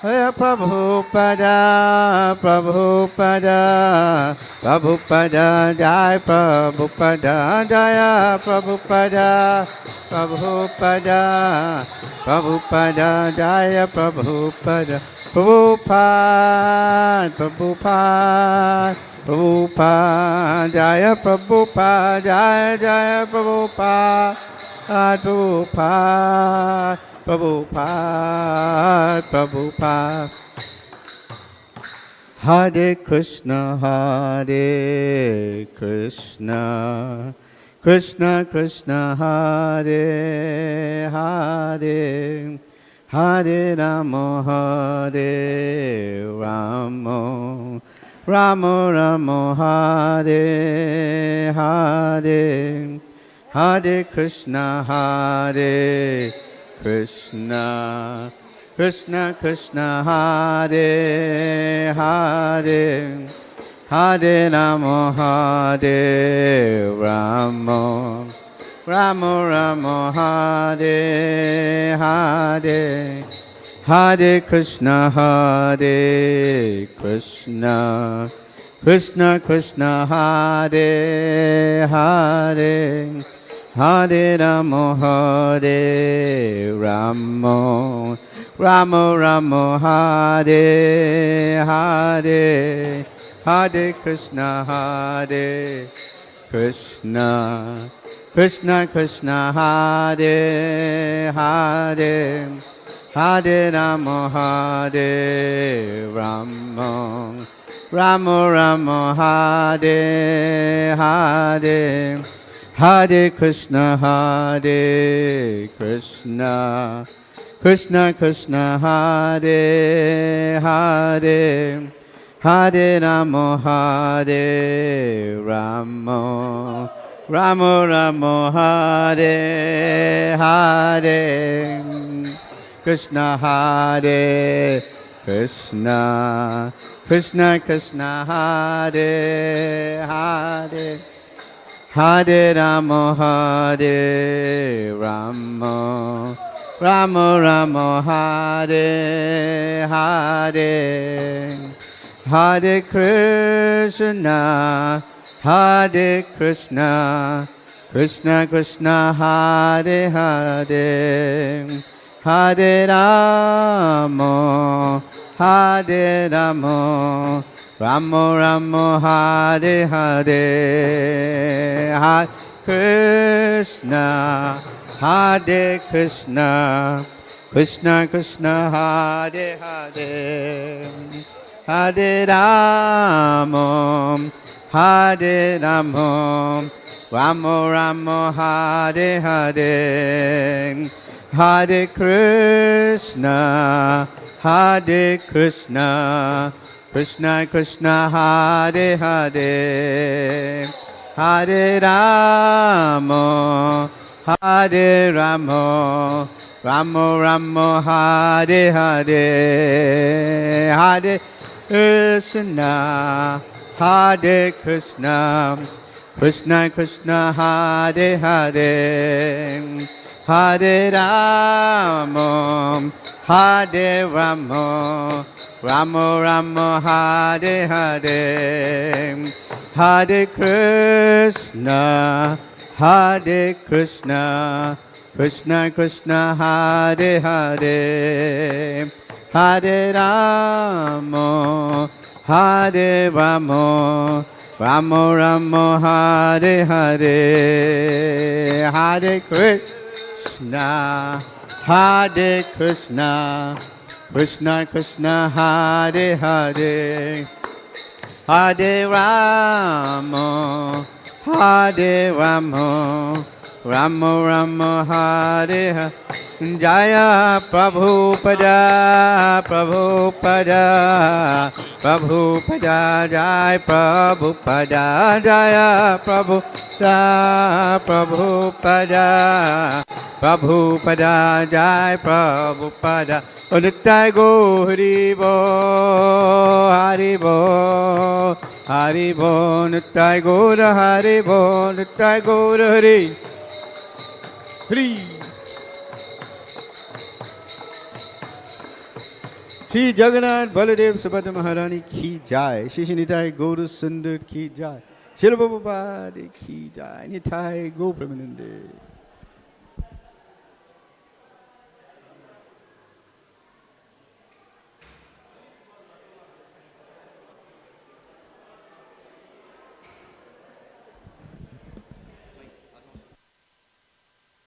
Hey Prabhupada, Prabhupada, Prabhupada, Jai Prabhupada, Jaya Prabhupada, Prabhupada, Prabhupada, Jaya Prabhupada, Prabhupada, Prabhupada, Prabhupada, Jaya Prabhupada, Jaya Jaya Prabhupada, Prabhupada, Prabhupada, Prabhupada. Hare Krishna, Hare Krishna, Krishna Krishna, Hare Hare, Hare Rama, Hare Rama, Rama Rama, Hare Hare, Hare Krishna, Hare Krishna, Krishna Krishna, Hare Hare, Hare Rama, Hare Rama, Rama Rama, Hare Hare, Hare Krishna, Hare Krishna, Krishna Krishna, Hare Hare, Hare Rama, Hare Rama, Rama Rama, Hare Hare, Hare Krishna, Hare Krishna, Krishna Krishna, Hare Hare, Hare Rama, Hare Rama, Rama Rama, Hare Hare, Hare Krishna, Hare Krishna, Krishna Krishna Hare Hare Hare Ramo Hare Ramo Ramo Ramo Hare Hare Krishna Hare Krishna Krishna Krishna Hare Hare Hare Ramo Hare Ramo Ramo Ramo Hare Hare Hare Krishna Hare Krishna Krishna Krishna Hare Hare Hare Ramo Hare Ramo Ramo Ramo Hare Hare Hare Krishna Hare Krishna Krishna Krishna Hare Hare Hare Ramo Hare Ramo Ramo Ramo Hare Hare Hare Krishna Hare Krishna Krishna Krishna Hare Hare Hare Ramo Hare Ramo Ramo Ramo Hare Hare Hare Krishna Hare Krishna Krishna Krishna Hare Hare Hare Ramo Hare Ramo Ramo Ramo Hare Hare Hare Krishna Hare Krishna Krishna Krishna Hare Hare Hare Ramo Hare Ramo Ramo Ramo Hare Hare Hare Krishna Hare Krishna Krishna Krishna Hare Hare Hare Ramo Hare Ramo Ramo Ramo Hare Hare Jaya Prabhupada Prabhupada Prabhupada Jai Prabhupada Jaya Prabhupada Prabhupada Prabhupada Jai Prabhupada Nittai Go Haribo Haribo Haribo Nittai Go Haribo Nittai Go Hari Hari Shri Jagannath Baladev Subhadra Maharani ki jai. Shri Nitai Gauru Sundar ki jai. Shri Prabhupada ki jai. Nitai Go Premanande.